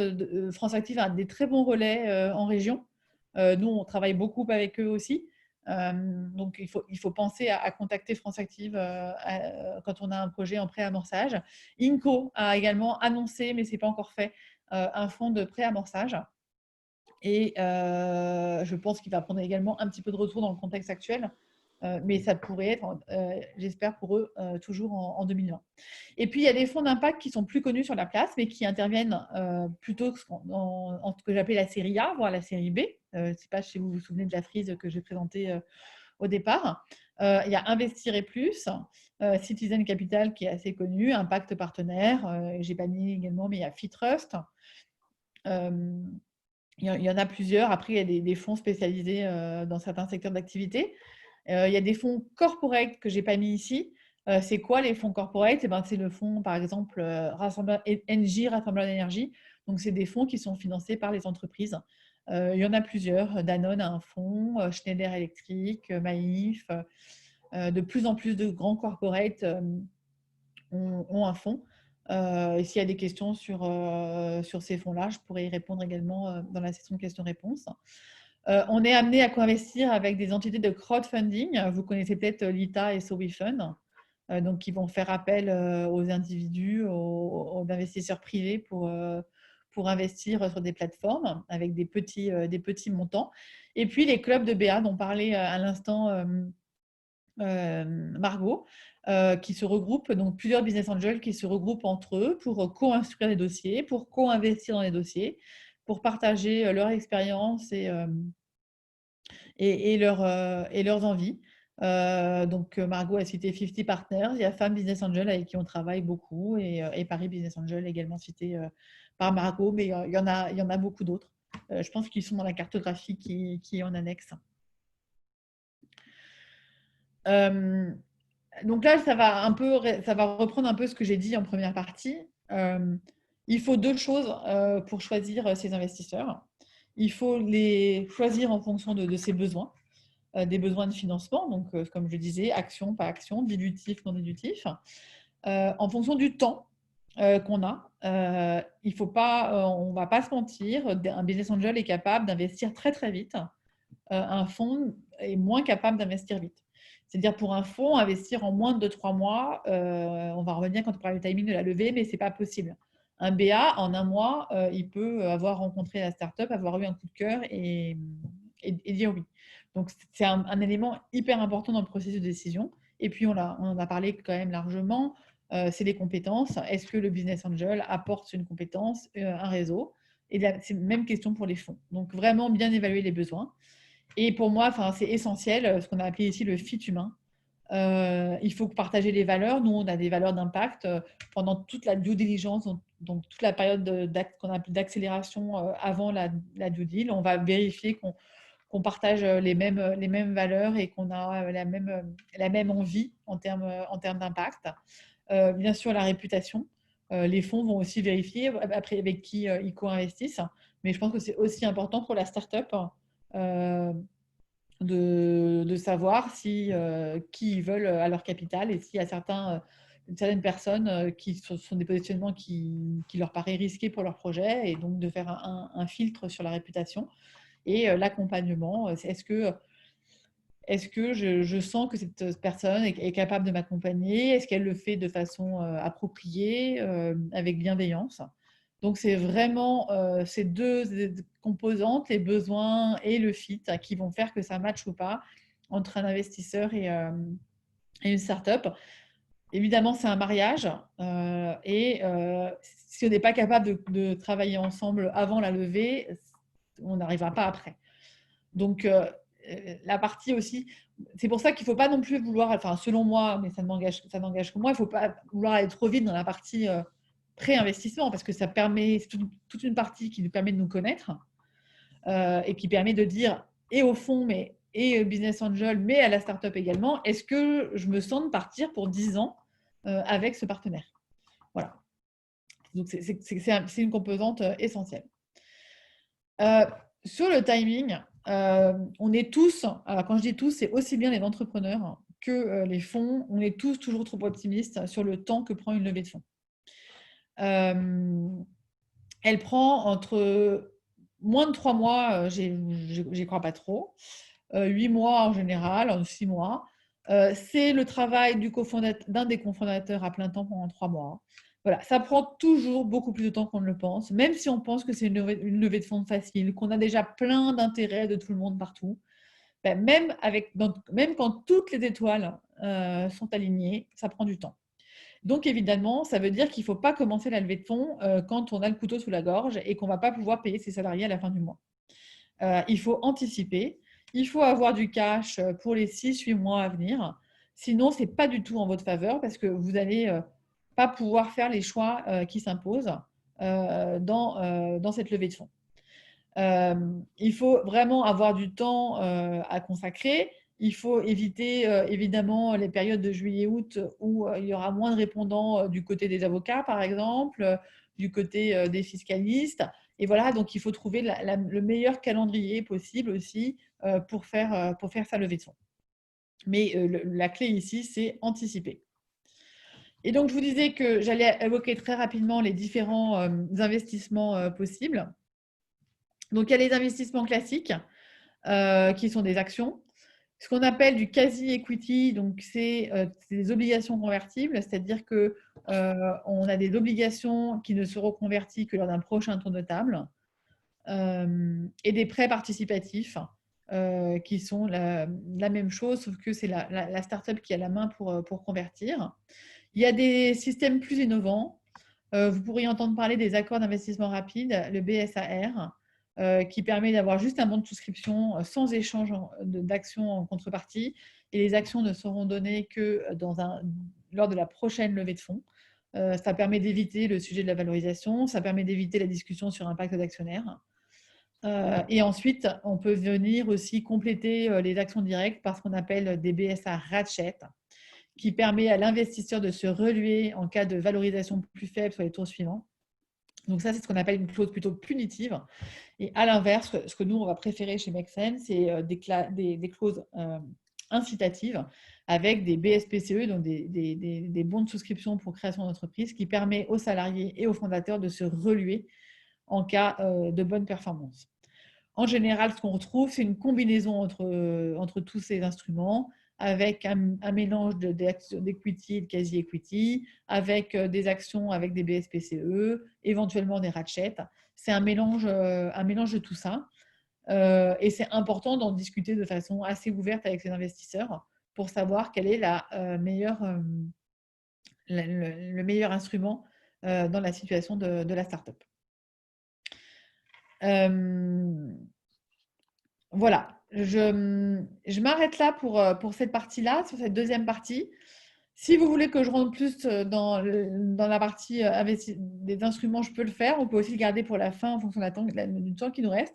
France Active a des très bons relais en région. Nous, on travaille beaucoup avec eux aussi. Donc, il faut penser à contacter France Active quand on a un projet en pré-amorçage. Inco a également annoncé, mais ce n'est pas encore fait, un fonds de pré-amorçage. Et je pense qu'il va prendre également un petit peu de retour dans le contexte actuel mais ça pourrait être, j'espère pour eux, toujours en 2020. Et puis, il y a des fonds d'impact qui sont plus connus sur la place, mais qui interviennent plutôt en ce que j'appelle la série A, voire la série B. Je ne sais pas si vous vous souvenez de la frise que j'ai présentée au départ. Il y a Investir et Plus, Citizen Capital qui est assez connu, Impact Partenaire, j'ai pas mis également, mais il y a Fitrust. Il y en a plusieurs. Après, il y a des fonds spécialisés dans certains secteurs d'activité. Il y a des fonds corporate que je n'ai pas mis ici. C'est quoi les fonds corporate? C'est le fonds, par exemple, NJ, Rassemblement d'énergie. Donc, c'est des fonds qui sont financés par les entreprises. Il y en a plusieurs. Danone a un fonds, Schneider Electric, Maïf. De plus en plus de grands corporates ont un fonds. Et s'il y a des questions sur ces fonds-là, je pourrais y répondre également dans la session de questions-réponses. On est amené à co-investir avec des entités de crowdfunding. Vous connaissez peut-être l'ITA et SoWeFund, donc qui vont faire appel aux individus, aux investisseurs privés pour investir sur des plateformes avec des petits montants. Et puis les clubs de BA dont parlait à l'instant Margot, qui se regroupent, donc plusieurs business angels qui se regroupent entre eux pour co-instruire des dossiers, pour co-investir dans les dossiers, pour partager leur expérience et leurs envies. Donc, Margot a cité 50 Partners, il y a Femmes Business Angel avec qui on travaille beaucoup et Paris Business Angel également cité par Margot, mais il y en a beaucoup d'autres. Je pense qu'ils sont dans la cartographie qui est en annexe. Donc là, ça va reprendre un peu ce que j'ai dit en première partie. Il faut deux choses pour choisir ces investisseurs. Il faut les choisir en fonction de ses besoins, des besoins de financement, donc comme je disais, action, pas action, dilutif, non dilutif, en fonction du temps qu'on a. Il faut pas, on va pas se mentir, un business angel est capable d'investir très très vite. Un fonds est moins capable d'investir vite. C'est-à-dire pour un fonds, investir en moins de 3 mois, on va revenir quand on parle du timing de la levée, mais ce n'est pas possible. Un BA, en un mois, il peut avoir rencontré la startup, avoir eu un coup de cœur et dire oui. Donc, c'est un élément hyper important dans le processus de décision. Et puis, on en a parlé quand même largement, c'est les compétences. Est-ce que le business angel apporte une compétence, un réseau? Et c'est la même question pour les fonds. Donc, vraiment bien évaluer les besoins. Et pour moi, c'est essentiel, ce qu'on a appelé ici le fit humain. Il faut partager les valeurs. Nous, on a des valeurs d'impact pendant toute la due diligence, donc toute la période qu'on appelle d'accélération avant la due deal. On va vérifier qu'on partage les mêmes valeurs et qu'on a la même envie en termes d'impact. Bien sûr, la réputation. Les fonds vont aussi vérifier après avec qui ils co-investissent. Mais je pense que c'est aussi important pour la startup de savoir qui ils veulent à leur capital et s'il y a certaines personnes qui sont des positionnements qui leur paraît risqués pour leur projet et donc de faire un filtre sur la réputation et l'accompagnement. Est-ce que je sens que cette personne est capable de m'accompagner? Est-ce qu'elle le fait de façon appropriée, avec bienveillance? Donc, c'est vraiment ces deux composantes, les besoins et le fit, qui vont faire que ça matche ou pas entre un investisseur et une startup. Évidemment, c'est un mariage et si on n'est pas capable de travailler ensemble avant la levée, on n'arrivera pas après. Donc, la partie aussi, c'est pour ça qu'il ne faut pas non plus vouloir, enfin selon moi, mais ça n'engage que moi, il ne faut pas vouloir aller trop vite dans la partie pré-investissement parce que ça permet, c'est toute une partie qui nous permet de nous connaître et qui permet de dire et au fond, et business angel, mais à la startup également, est-ce que je me sens de partir pour 10 ans avec ce partenaire? Voilà. Donc, c'est une composante essentielle. Sur le timing, on est tous, alors quand je dis tous, c'est aussi bien les entrepreneurs que les fonds, on est tous toujours trop optimistes sur le temps que prend une levée de fonds. Elle prend entre moins de 3 mois, j'y crois pas trop, 8 mois en général, 6 mois. C'est le travail d'un des cofondateurs à plein temps pendant 3 mois. Voilà, ça prend toujours beaucoup plus de temps qu'on ne le pense, même si on pense que c'est une levée de fonds facile, qu'on a déjà plein d'intérêts de tout le monde partout. même quand toutes les étoiles sont alignées, ça prend du temps. Donc, évidemment, ça veut dire qu'il ne faut pas commencer la levée de fonds quand on a le couteau sous la gorge et qu'on ne va pas pouvoir payer ses salariés à la fin du mois. Il faut anticiper, il faut avoir du cash pour les 6-8 mois à venir. Sinon, ce n'est pas du tout en votre faveur parce que vous n'allez pas pouvoir faire les choix qui s'imposent dans cette levée de fonds. Il faut vraiment avoir du temps à consacrer. Il faut éviter évidemment les périodes de juillet-août où il y aura moins de répondants du côté des avocats, par exemple, du côté des fiscalistes. Et voilà, donc il faut trouver le meilleur calendrier possible aussi pour faire sa levée de fonds. Mais la clé ici, c'est anticiper. Et donc, je vous disais que j'allais évoquer très rapidement les différents investissements possibles. Donc, il y a les investissements classiques qui sont des actions. Ce qu'on appelle du quasi-equity, donc c'est des obligations convertibles, c'est-à-dire qu'on a des obligations qui ne seront converties que lors d'un prochain tour de table, et des prêts participatifs qui sont la même chose, sauf que c'est la start-up qui a la main pour convertir. Il y a des systèmes plus innovants. Vous pourriez entendre parler des accords d'investissement rapide, le BSAR, qui permet d'avoir juste un bon de souscription sans échange d'actions en contrepartie. Et les actions ne seront données que lors de la prochaine levée de fonds. Ça permet d'éviter le sujet de la valorisation, ça permet d'éviter la discussion sur un pacte d'actionnaires. Et ensuite, on peut venir aussi compléter les actions directes par ce qu'on appelle des BSA ratchet, qui permet à l'investisseur de se reluer en cas de valorisation plus faible sur les tours suivants. Donc ça, c'est ce qu'on appelle une clause plutôt punitive. Et à l'inverse, ce que nous, on va préférer chez Make Sense, c'est des clauses incitatives avec des BSPCE, donc des bons de souscription pour création d'entreprise, qui permet aux salariés et aux fondateurs de se reluer en cas de bonne performance. En général, ce qu'on retrouve, c'est une combinaison entre tous ces instruments, avec un mélange d'equity et de quasi-equity, avec des actions avec des BSPCE, éventuellement des ratchets. C'est un mélange de tout ça. Et c'est important d'en discuter de façon assez ouverte avec les investisseurs pour savoir quel est le meilleur instrument dans la situation de la startup. Voilà, je m'arrête là pour cette partie-là, sur cette deuxième partie. Si vous voulez que je rentre plus dans la partie des instruments, je peux le faire. On peut aussi le garder pour la fin en fonction du temps qui nous reste.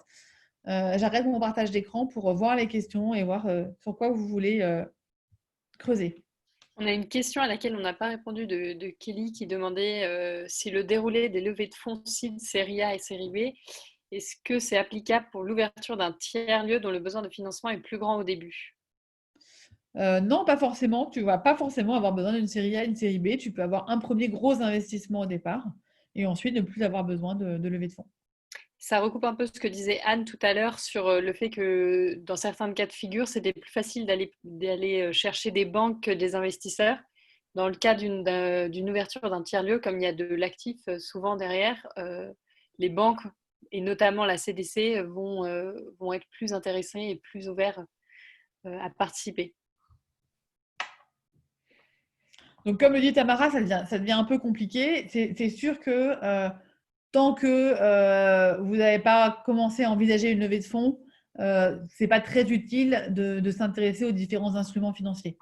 J'arrête mon partage d'écran pour voir les questions et voir sur quoi vous voulez creuser. On a une question à laquelle on n'a pas répondu de Kelly qui demandait si le déroulé des levées de fonds seed, série A et série B, est-ce que c'est applicable pour l'ouverture d'un tiers-lieu dont le besoin de financement est plus grand au début? Non, pas forcément. Tu ne vas pas forcément avoir besoin d'une série A, une série B. Tu peux avoir un premier gros investissement au départ et ensuite ne plus avoir besoin de levée de fonds. Ça recoupe un peu ce que disait Anne tout à l'heure sur le fait que dans certains cas de figure, c'était plus facile d'aller chercher des banques que des investisseurs. Dans le cas d'une ouverture d'un tiers-lieu, comme il y a de l'actif souvent derrière, les banques, et notamment la CDC, vont être plus intéressées et plus ouverts à participer. Donc, comme le dit Tamara, ça devient un peu compliqué. C'est sûr que tant que vous n'avez pas commencé à envisager une levée de fonds, ce n'est pas très utile de s'intéresser aux différents instruments financiers.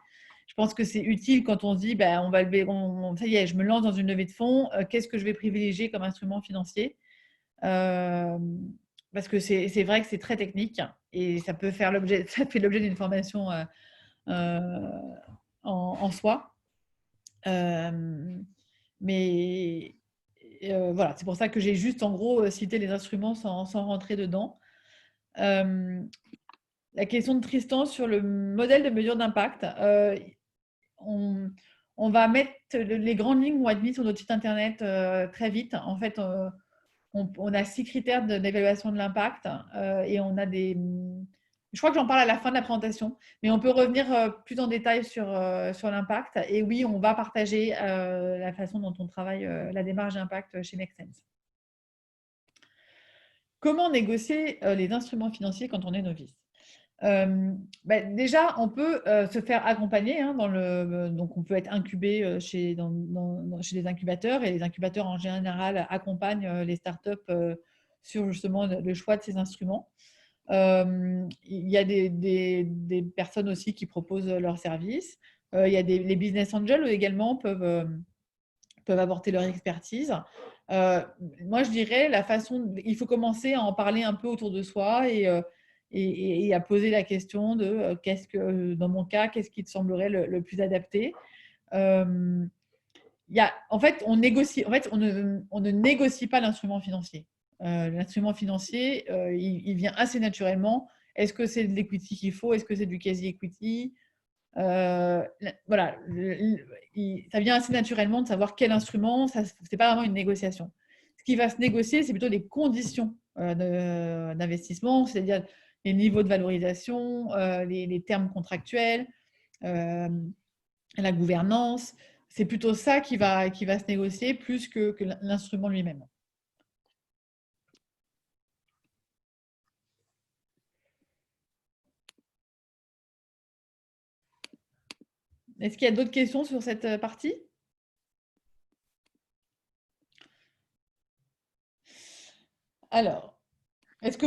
Je pense que c'est utile quand on se dit, ben, ça y est, je me lance dans une levée de fonds, qu'est-ce que je vais privilégier comme instrument financier? Parce que c'est vrai que c'est très technique et ça peut faire l'objet, ça fait l'objet d'une formation en soi. Mais voilà, c'est pour ça que j'ai juste en gros cité les instruments sans rentrer dedans. La question de Tristan sur le modèle de mesure d'impact, on va mettre les grandes lignes vont être mises sur notre site internet très vite. En fait, on a 6 critères d'évaluation de l'impact et on a des. Je crois que j'en parle à la fin de la présentation, mais on peut revenir plus en détail sur l'impact. Et oui, on va partager la façon dont on travaille la démarche d'impact chez Make Sense. Comment négocier les instruments financiers quand on est novice? Déjà, on peut se faire accompagner, hein, donc on peut être incubé chez des incubateurs, et les incubateurs en général accompagnent les startups sur justement le choix de ces instruments. Il y a des personnes aussi qui proposent leurs services. Il y a les business angels également peuvent apporter leur expertise. Moi, je dirais il faut commencer à en parler un peu autour de soi et à poser la question de dans mon cas, qu'est-ce qui te semblerait le plus adapté. euh, En fait, on ne négocie pas l'instrument financier. L'instrument financier, il vient assez naturellement. Est-ce que c'est de l'equity qu'il faut? Est-ce que c'est du quasi-equity? Voilà, ça vient assez naturellement de savoir quel instrument. Ce n'est pas vraiment une négociation. Ce qui va se négocier, c'est plutôt les conditions d'investissement, c'est-à-dire les niveaux de valorisation, les termes contractuels, euh, la gouvernance. C'est plutôt ça qui va se négocier plus que l'instrument lui-même. Est-ce qu'il y a d'autres questions sur cette partie? Alors, est-ce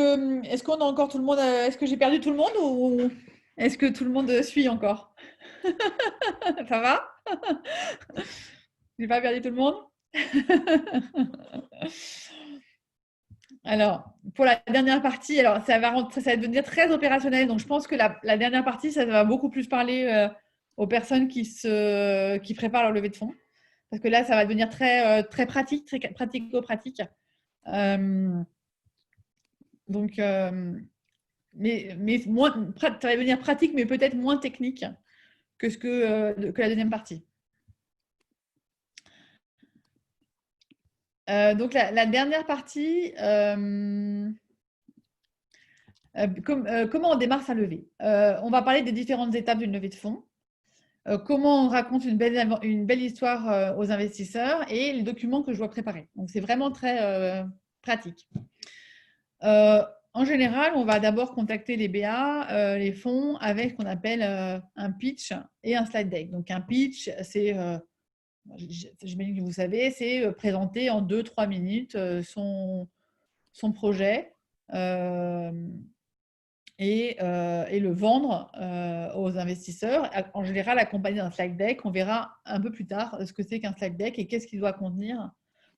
qu'on a encore tout le monde? Est-ce que j'ai perdu tout le monde ou est-ce que tout le monde suit encore? Ça va? J'ai pas perdu tout le monde? Alors, pour la dernière partie, alors ça va devenir très opérationnel. Donc, je pense que la dernière partie, ça va beaucoup plus parler aux personnes qui préparent leur levée de fonds. Parce que là, ça va devenir très pratique, très pratico-pratique. Euh, donc, mais ça va devenir pratique, mais peut-être moins technique que la deuxième partie. Donc, la dernière partie, comment on démarre sa levée? On va parler des différentes étapes d'une levée de fonds. Comment on raconte une belle histoire aux investisseurs et les documents que je dois préparer. Donc, c'est vraiment très pratique. En général, on va d'abord contacter les BA, les fonds, avec ce qu'on appelle un pitch et un slide deck. Donc, un pitch, j'imagine que vous savez, c'est présenter en 2-3 minutes son projet et le vendre aux investisseurs, en général accompagné d'un slide deck. On verra un peu plus tard ce que c'est qu'un slide deck et qu'est-ce qu'il doit contenir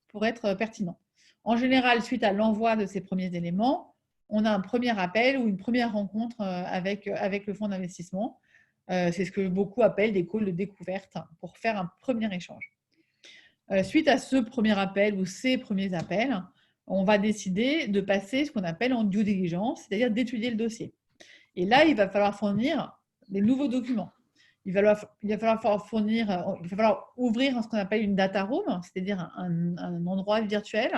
pour être pertinent. En général, suite à l'envoi de ces premiers éléments, on a un premier appel ou une première rencontre avec le fonds d'investissement. C'est ce que beaucoup appellent des calls de découverte pour faire un premier échange. Suite à ce premier appel ou ces premiers appels, on va décider de passer ce qu'on appelle en due diligence, c'est-à-dire d'étudier le dossier. Et là, il va falloir fournir des nouveaux documents. Il va falloir ouvrir ce qu'on appelle une data room, c'est-à-dire un endroit virtuel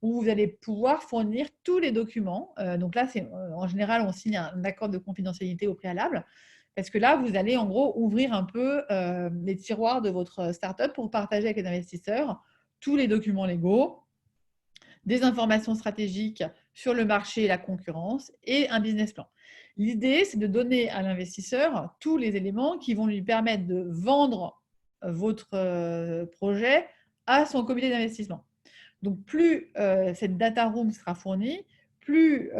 où vous allez pouvoir fournir tous les documents. Donc là, en général, on signe un accord de confidentialité au préalable, parce que là, vous allez en gros ouvrir un peu les tiroirs de votre startup pour partager avec les investisseurs tous les documents légaux, des informations stratégiques sur le marché et la concurrence et un business plan. L'idée, c'est de donner à l'investisseur tous les éléments qui vont lui permettre de vendre votre projet à son comité d'investissement. Donc, plus cette data room sera fournie, plus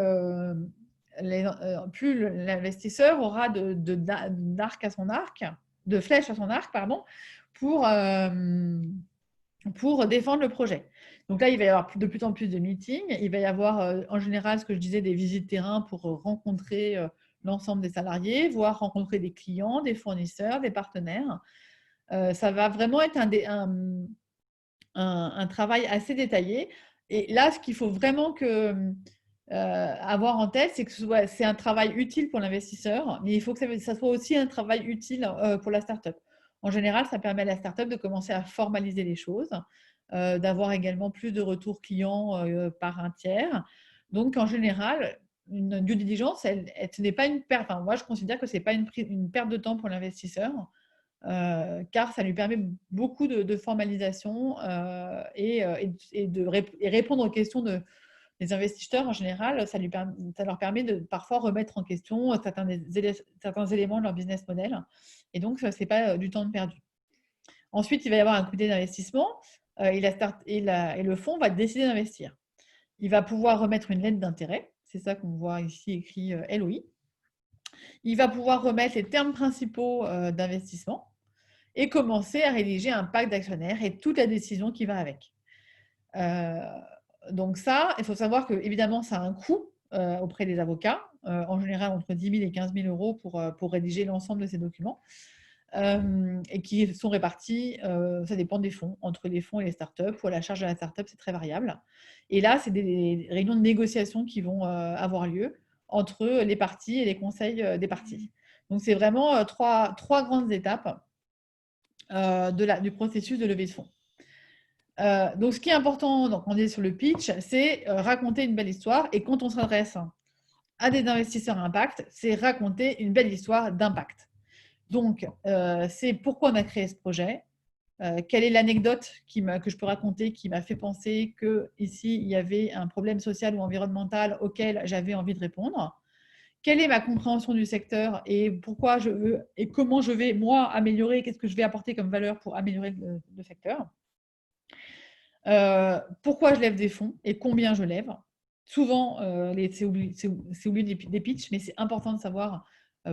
l'investisseur aura d'arc à son arc, de flèches à son arc, pardon, pour défendre le projet. Donc là, il va y avoir de plus en plus de meetings. Il va y avoir en général, ce que je disais, des visites terrain pour rencontrer l'ensemble des salariés, voire rencontrer des clients, des fournisseurs, des partenaires. Ça va vraiment être un travail assez détaillé. Et là, ce qu'il faut vraiment avoir en tête, c'est que c'est un travail utile pour l'investisseur, mais il faut que ça soit aussi un travail utile pour la startup. En général, ça permet à la startup de commencer à formaliser les choses, d'avoir également plus de retours clients par un tiers. Donc, en général, une due diligence, ce n'est pas une perte. Enfin, moi, je considère que ce n'est pas une perte de temps pour l'investisseur, car ça lui permet beaucoup de formalisation et répondre aux questions Les investisseurs, en général, ça leur permet de parfois remettre en question certains éléments de leur business model. Et donc, ce n'est pas du temps perdu. Ensuite, il va y avoir un comité d'investissement et le fonds va décider d'investir. Il va pouvoir remettre une lettre d'intérêt. C'est ça qu'on voit ici écrit LOI. Il va pouvoir remettre les termes principaux d'investissement et commencer à rédiger un pacte d'actionnaires et toute la décision qui va avec. Donc ça, il faut savoir que évidemment, ça a un coût auprès des avocats, en général entre 10 000 et 15 000 euros pour rédiger l'ensemble de ces documents, et qui sont répartis, ça dépend des fonds, entre les fonds et les startups, ou à la charge de la startup, c'est très variable. Et là, c'est des réunions de négociation qui vont avoir lieu entre les parties et les conseils des parties. Donc, c'est vraiment trois grandes étapes du processus de levée de fonds. Donc, ce qui est important, donc on est sur le pitch, c'est raconter une belle histoire. Et quand on s'adresse à des investisseurs impact, c'est raconter une belle histoire d'impact. Donc, c'est pourquoi on a créé ce projet, quelle est l'anecdote que je peux raconter qui m'a fait penser qu'ici, il y avait un problème social ou environnemental auquel j'avais envie de répondre. Quelle est ma compréhension du secteur et pourquoi je veux et comment je vais, moi, améliorer, qu'est-ce que je vais apporter comme valeur pour améliorer le secteur. Pourquoi je lève des fonds et combien je lève. Souvent, c'est oublié des pitchs, mais c'est important de savoir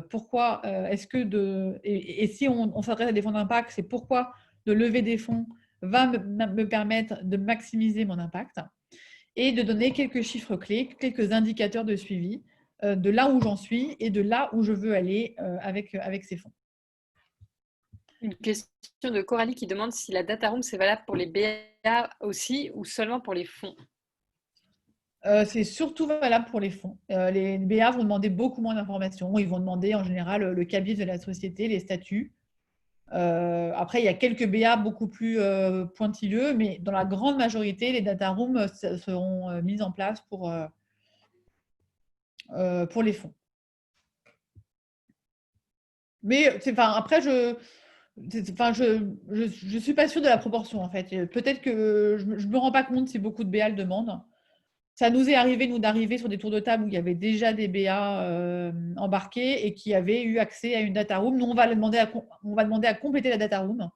pourquoi est-ce que et si on s'adresse à des fonds d'impact, c'est pourquoi de lever des fonds va me permettre de maximiser mon impact et de donner quelques chiffres clés, quelques indicateurs de suivi de là où j'en suis et de là où je veux aller avec ces fonds. Une question de Coralie qui demande si la data room, c'est valable pour les BA aussi ou seulement pour les fonds. C'est surtout valable pour les fonds. Les BA vont demander beaucoup moins d'informations. Ils vont demander en général le cabis de la société, les statuts. Après, il y a quelques BA beaucoup plus pointilleux, mais dans la grande majorité, les data rooms seront mises en place pour les fonds. Mais après, je ne suis pas sûre de la proportion, en fait. Peut-être que je ne me rends pas compte si beaucoup de BA le demandent. Ça nous est arrivé, nous, d'arriver sur des tours de table où il y avait déjà des BA embarqués et qui avaient eu accès à une data room. Nous, on va demander à compléter la data room.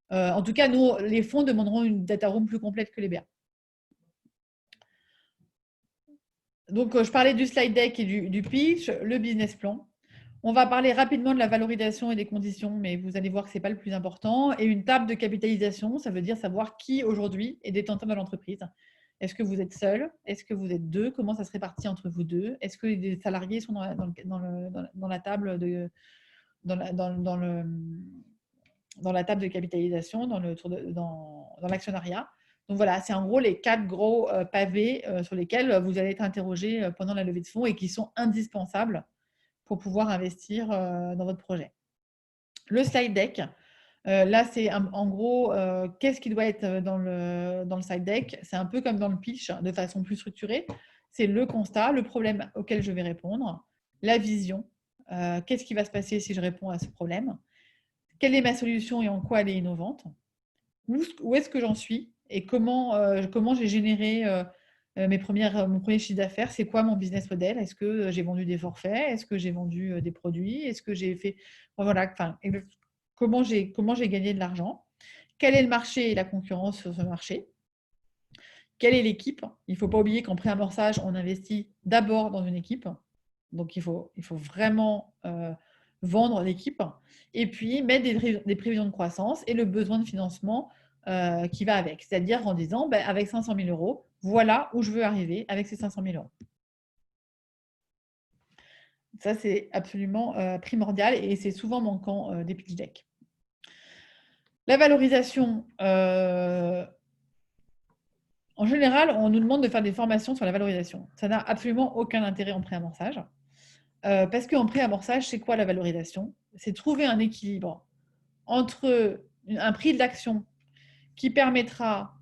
En tout cas, nous, les fonds demanderont une data room plus complète que les BA. Donc, je parlais du slide deck et du pitch, le business plan. On va parler rapidement de la valorisation et des conditions, mais vous allez voir que ce n'est pas le plus important. Et une table de capitalisation, ça veut dire savoir qui aujourd'hui est détenteur de l'entreprise. Est-ce que vous êtes seul? Est-ce que vous êtes deux? Comment ça se répartit entre vous deux? Est-ce que les salariés sont dans la table de capitalisation, dans l'actionnariat? Donc voilà, c'est en gros les 4 gros pavés sur lesquels vous allez être interrogé pendant la levée de fonds et qui sont indispensables pour pouvoir investir dans votre projet. Le slide deck, là, c'est en gros, qu'est-ce qui doit être dans le slide deck? C'est un peu comme dans le pitch, de façon plus structurée. C'est le constat, le problème auquel je vais répondre, la vision, qu'est-ce qui va se passer si je réponds à ce problème, quelle est ma solution et en quoi elle est innovante, où est-ce que j'en suis et comment j'ai généré mon premier chiffre d'affaires, c'est quoi mon business model? Est-ce que j'ai vendu des forfaits? Est-ce que j'ai vendu des produits? Est-ce que j'ai fait… Voilà, comment j'ai gagné de l'argent? Quel est le marché et la concurrence sur ce marché? Quelle est l'équipe? Il ne faut pas oublier qu'en pré-amorçage, on investit d'abord dans une équipe. Donc, il faut vraiment vendre l'équipe. Et puis, mettre des prévisions de croissance et le besoin de financement qui va avec. C'est-à-dire en disant, avec 500 000 euros, voilà où je veux arriver avec ces 500 000 euros. Ça, c'est absolument primordial et c'est souvent manquant des pitch decks. La valorisation, en général, on nous demande de faire des formations sur la valorisation. Ça n'a absolument aucun intérêt en pré-amorçage. Parce qu'en pré-amorçage, c'est quoi la valorisation? C'est trouver un équilibre entre un prix de l'action qui permettra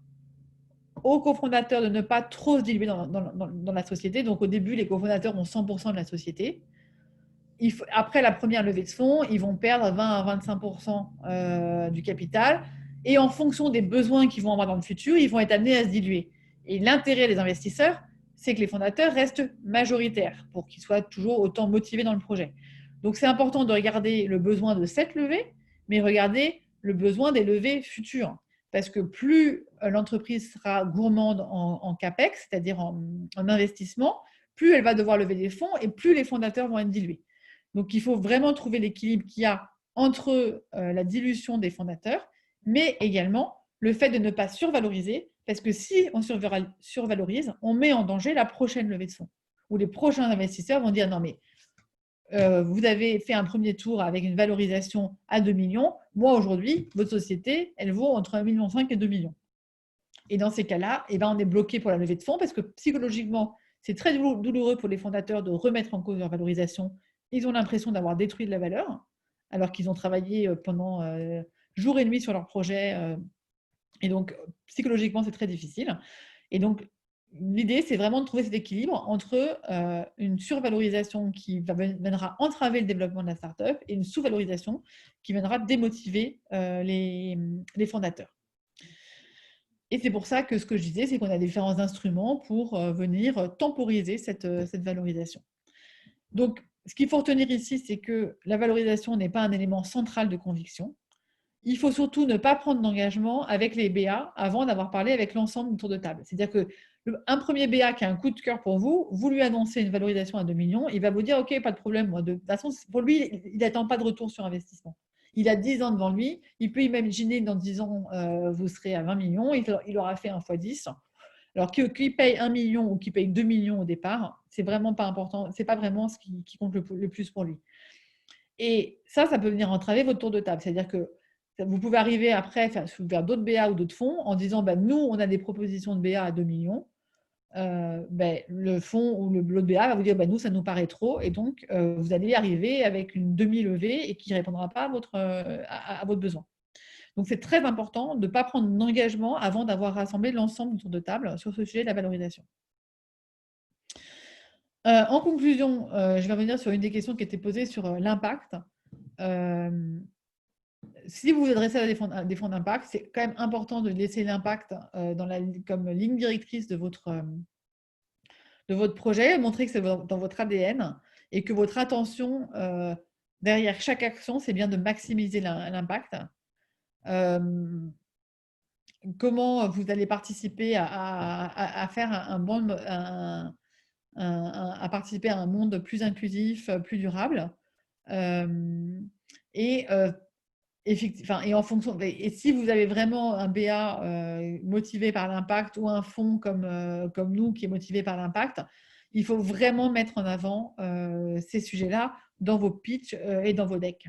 aux cofondateurs de ne pas trop se diluer dans la société. Donc, au début, les cofondateurs ont 100% de la société. Après la première levée de fonds, ils vont perdre 20 à 25% du capital. Et en fonction des besoins qu'ils vont avoir dans le futur, ils vont être amenés à se diluer. Et l'intérêt des investisseurs, c'est que les fondateurs restent majoritaires pour qu'ils soient toujours autant motivés dans le projet. Donc, c'est important de regarder le besoin de cette levée, mais regarder le besoin des levées futures. Parce que plus l'entreprise sera gourmande en CAPEX, c'est-à-dire en investissement, plus elle va devoir lever des fonds et plus les fondateurs vont être dilués. Donc, il faut vraiment trouver l'équilibre qu'il y a entre la dilution des fondateurs, mais également le fait de ne pas survaloriser, parce que si on survalorise, on met en danger la prochaine levée de fonds, où les prochains investisseurs vont dire non mais vous avez fait un premier tour avec une valorisation à 2 millions, moi aujourd'hui, votre société, elle vaut entre 1,5 million et 2 millions. Et dans ces cas-là, eh ben, on est bloqué pour la levée de fonds parce que psychologiquement, c'est très douloureux pour les fondateurs de remettre en cause leur valorisation. Ils ont l'impression d'avoir détruit de la valeur, alors qu'ils ont travaillé pendant jour et nuit sur leur projet. Et donc, psychologiquement, c'est très difficile. Et donc, l'idée, c'est vraiment de trouver cet équilibre entre une survalorisation qui viendra entraver le développement de la startup et une sous-valorisation qui viendra démotiver les fondateurs. Et c'est pour ça que ce que je disais, c'est qu'on a différents instruments pour venir temporiser cette valorisation. Donc, ce qu'il faut retenir ici, c'est que la valorisation n'est pas un élément central de conviction. Il faut surtout ne pas prendre d'engagement avec les BA avant d'avoir parlé avec l'ensemble du tour de table. C'est-à-dire qu'un premier BA qui a un coup de cœur pour vous, vous lui annoncez une valorisation à 2 millions, il va vous dire « Ok, pas de problème. » De toute façon, pour lui, il n'attend pas de retour sur investissement. Il a 10 ans devant lui. Il peut imaginer dans 10 ans, vous serez à 20 millions. Il aura fait 1 x 10. Alors qu'il paye 1 million ou qu'il paye 2 millions au départ, c'est vraiment pas important. Ce n'est pas vraiment ce qui compte le plus pour lui. Et ça peut venir entraver votre tour de table. C'est-à-dire que vous pouvez arriver après vers d'autres BA ou d'autres fonds en disant nous, on a des propositions de BA à 2 millions. Le fonds ou l'autre BA va vous dire nous, ça nous paraît trop. Et donc, vous allez arriver avec une demi-levée et qui ne répondra pas à votre besoin. Donc, c'est très important de ne pas prendre d'engagement avant d'avoir rassemblé l'ensemble du tour de table sur ce sujet de la valorisation. En conclusion, je vais revenir sur une des questions qui était posée sur l'impact. Si vous vous adressez à des fonds d'impact, c'est quand même important de laisser l'impact comme ligne directrice de votre projet, montrer que c'est dans votre ADN et que votre attention derrière chaque action, c'est bien de maximiser l'impact. Comment vous allez participer à faire à participer à un monde plus inclusif, plus durable. Et en fonction, et si vous avez vraiment un BA motivé par l'impact ou un fonds comme nous qui est motivé par l'impact, il faut vraiment mettre en avant ces sujets-là dans vos pitchs et dans vos decks.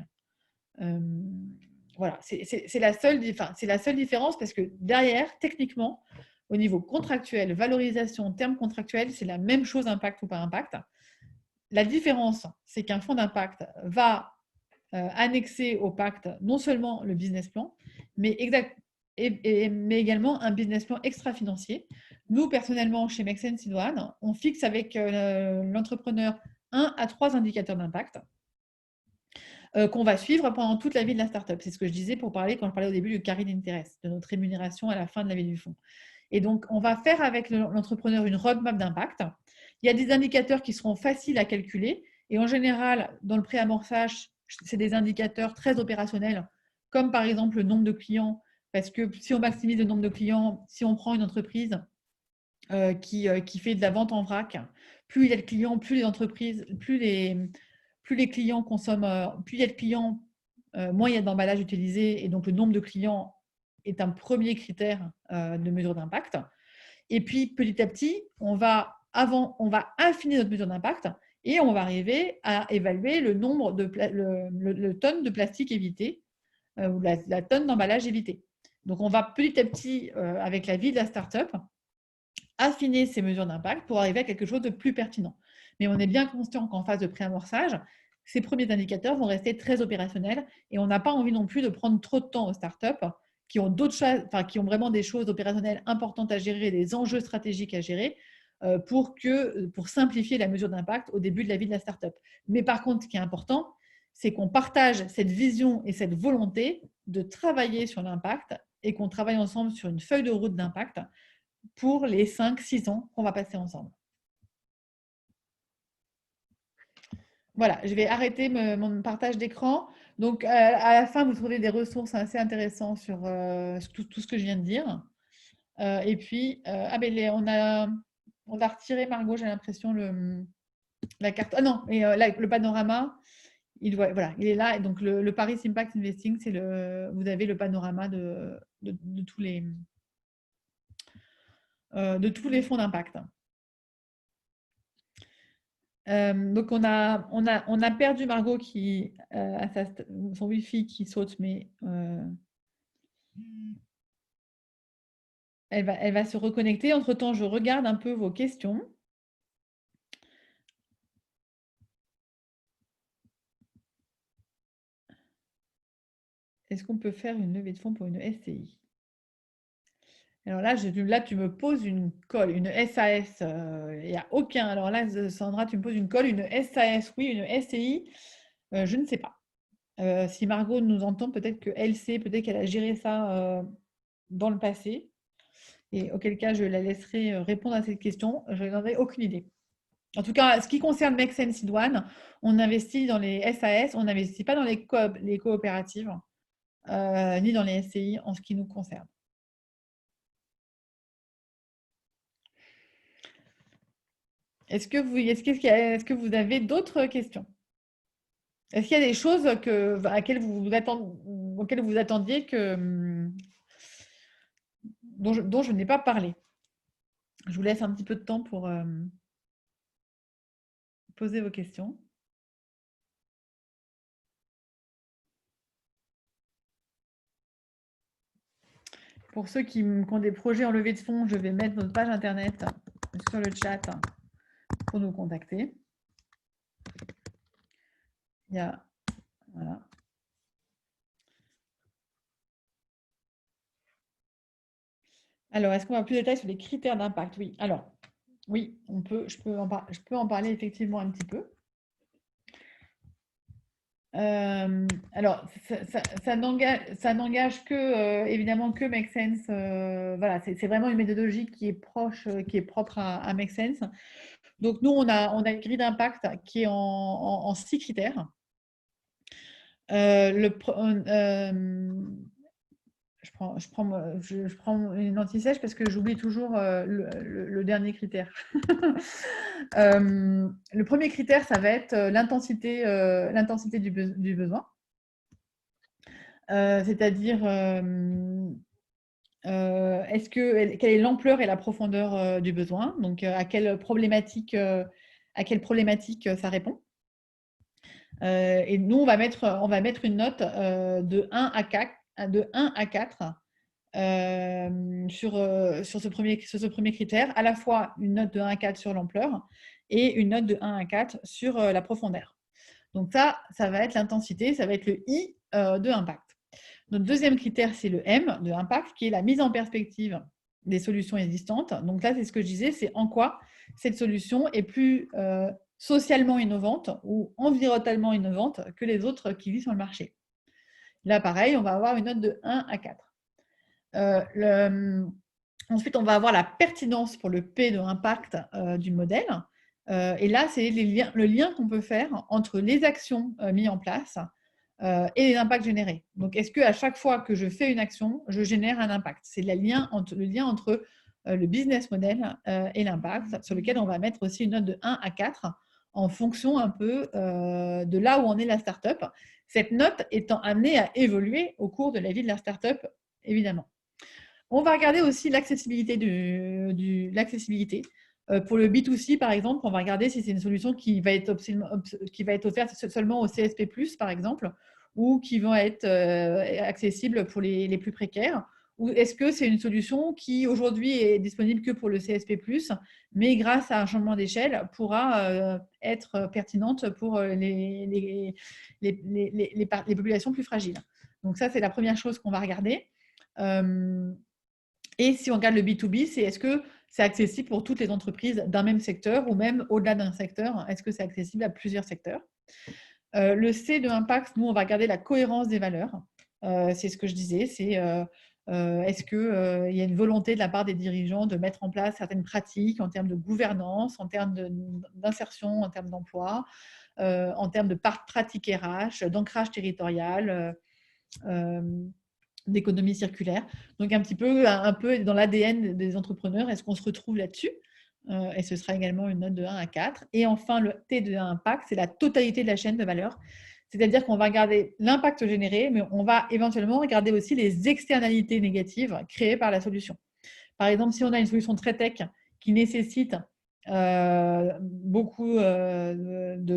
Voilà, c'est la seule différence parce que derrière, techniquement, au niveau contractuel, valorisation, termes contractuels, c'est la même chose impact ou pas impact. La différence, c'est qu'un fonds d'impact va annexer au pacte non seulement le business plan, mais également un business plan extra-financier. Nous, personnellement, chez Make Sense One, on fixe avec l'entrepreneur 1 à 3 indicateurs d'impact qu'on va suivre pendant toute la vie de la startup. C'est ce que je disais quand je parlais au début du carry d'intérêt, de notre rémunération à la fin de la vie du fonds. Et donc, on va faire avec l'entrepreneur une roadmap d'impact. Il y a des indicateurs qui seront faciles à calculer. Et en général, dans le pré-amorçage, c'est des indicateurs très opérationnels, comme par exemple le nombre de clients. Parce que si on maximise le nombre de clients, si on prend une entreprise qui fait de la vente en vrac, plus il y a de clients, plus les clients consomment, plus il y a de clients, moins il y a d'emballage utilisé. Et donc, le nombre de clients est un premier critère de mesure d'impact. Et puis, petit à petit, on va affiner notre mesure d'impact et on va arriver à évaluer le nombre le tonne de plastique évité ou la tonne d'emballage évité. Donc, on va petit à petit, avec la vie de la startup, affiner ces mesures d'impact pour arriver à quelque chose de plus pertinent. Mais on est bien conscient qu'en phase de préamorçage, ces premiers indicateurs vont rester très opérationnels et on n'a pas envie non plus de prendre trop de temps aux startups qui ont d'autres choses, qui ont vraiment des choses opérationnelles importantes à gérer, des enjeux stratégiques à gérer pour simplifier la mesure d'impact au début de la vie de la startup. Mais par contre, ce qui est important, c'est qu'on partage cette vision et cette volonté de travailler sur l'impact et qu'on travaille ensemble sur une feuille de route d'impact pour les 5-6 ans qu'on va passer ensemble. Voilà, je vais arrêter mon partage d'écran. Donc, à la fin, vous trouverez des ressources assez intéressantes sur tout ce que je viens de dire. Et puis, on a retiré, Margot, j'ai l'impression, la carte. Ah non, et le panorama, voilà, il est là. Et donc, le Paris Impact Investing, vous avez le panorama de tous les fonds d'impact. Donc, on a perdu Margot qui a son Wi-Fi qui saute, mais elle va se reconnecter. Entre-temps, je regarde un peu vos questions. Est-ce qu'on peut faire une levée de fonds pour une SCI? Alors là, tu me poses une colle, une SAS. Il n'y a aucun. Alors là, Sandra, tu me poses une colle, une SAS, oui, une SCI. Je ne sais pas. Si Margot nous entend, peut-être qu'elle sait, peut-être qu'elle a géré ça dans le passé. Et auquel cas, je la laisserai répondre à cette question. Je n'en ai aucune idée. En tout cas, ce qui concerne Make Sense Sidoine, on investit dans les SAS, on n'investit pas dans les coopératives, ni dans les SCI en ce qui nous concerne. Est-ce que vous avez d'autres questions? Est-ce qu'il y a des choses auxquelles vous attendiez dont je n'ai pas parlé? Je vous laisse un petit peu de temps pour poser vos questions. Pour ceux qui ont des projets en levée de fonds, je vais mettre notre page internet sur le chat pour nous contacter. Voilà. Alors, est-ce qu'on va plus de détails sur les critères d'impact? Oui. Alors, oui, je peux en parler effectivement un petit peu. Alors, ça n'engage évidemment que Make Sense. Voilà, c'est vraiment une méthodologie qui est propre à Make Sense. Donc, nous, on a une grille d'impact qui est en 6 critères. Je prends une anti-sèche parce que j'oublie toujours le dernier critère. Le premier critère, ça va être l'intensité du besoin. C'est-à-dire, quelle est l'ampleur et la profondeur du besoin? Donc, à quelle problématique ça répond? Et nous, on va mettre une note de 1 à 4, sur ce premier critère, à la fois une note de 1 à 4 sur l'ampleur et une note de 1 à 4 sur la profondeur. Donc ça va être l'intensité, ça va être le I de impact. Notre deuxième critère, c'est le M de impact, qui est la mise en perspective des solutions existantes. Donc là, c'est ce que je disais, c'est en quoi cette solution est plus socialement innovante ou environnementalement innovante que les autres qui vivent sur le marché. Là, pareil, on va avoir une note de 1 à 4. Ensuite, on va avoir la pertinence pour le P de impact du modèle. Et là, c'est le lien qu'on peut faire entre les actions mises en place et les impacts générés. Donc, est-ce qu'à chaque fois que je fais une action, je génère un impact? C'est le lien entre le business model et l'impact, sur lequel on va mettre aussi une note de 1 à 4 en fonction un peu de là où en est la startup. Cette note étant amenée à évoluer au cours de la vie de la startup, évidemment. On va regarder aussi l'accessibilité. Pour le B2C, par exemple, on va regarder si c'est une solution qui va être offerte seulement au CSP+, par exemple, ou qui vont être accessibles pour les plus précaires. Ou est-ce que c'est une solution qui, aujourd'hui, est disponible que pour le CSP+, mais grâce à un changement d'échelle, pourra être pertinente pour les populations plus fragiles. Donc ça, c'est la première chose qu'on va regarder. Et si on regarde le B2B, c'est est-ce que c'est accessible pour toutes les entreprises d'un même secteur ou même au-delà d'un secteur? Est-ce que c'est accessible à plusieurs secteurs? Le C de impact, nous, on va regarder la cohérence des valeurs. C'est ce que je disais, c'est est-ce qu'il y a une volonté de la part des dirigeants de mettre en place certaines pratiques en termes de gouvernance, en termes d'insertion, en termes d'emploi, en termes de pratique RH, d'ancrage territorial, d'économie circulaire. Donc un peu dans l'ADN des entrepreneurs. Est-ce qu'on se retrouve là-dessus? Et ce sera également une note de 1 à 4. Et enfin, le T de impact, c'est la totalité de la chaîne de valeur. C'est-à-dire qu'on va regarder l'impact généré, mais on va éventuellement regarder aussi les externalités négatives créées par la solution. Par exemple, si on a une solution très tech qui nécessite beaucoup de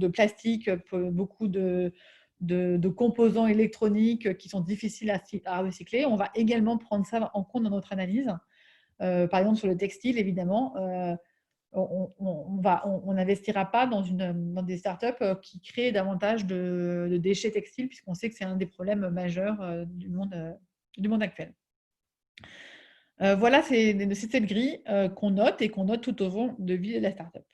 plastique, beaucoup de composants électroniques qui sont difficiles à recycler, on va également prendre ça en compte dans notre analyse. Par exemple, sur le textile, évidemment, on n'investira pas dans des startups qui créent davantage de déchets textiles, puisqu'on sait que c'est un des problèmes majeurs du monde actuel. Voilà, c'est cette grille qu'on note et qu'on note tout au long de vie de la startup.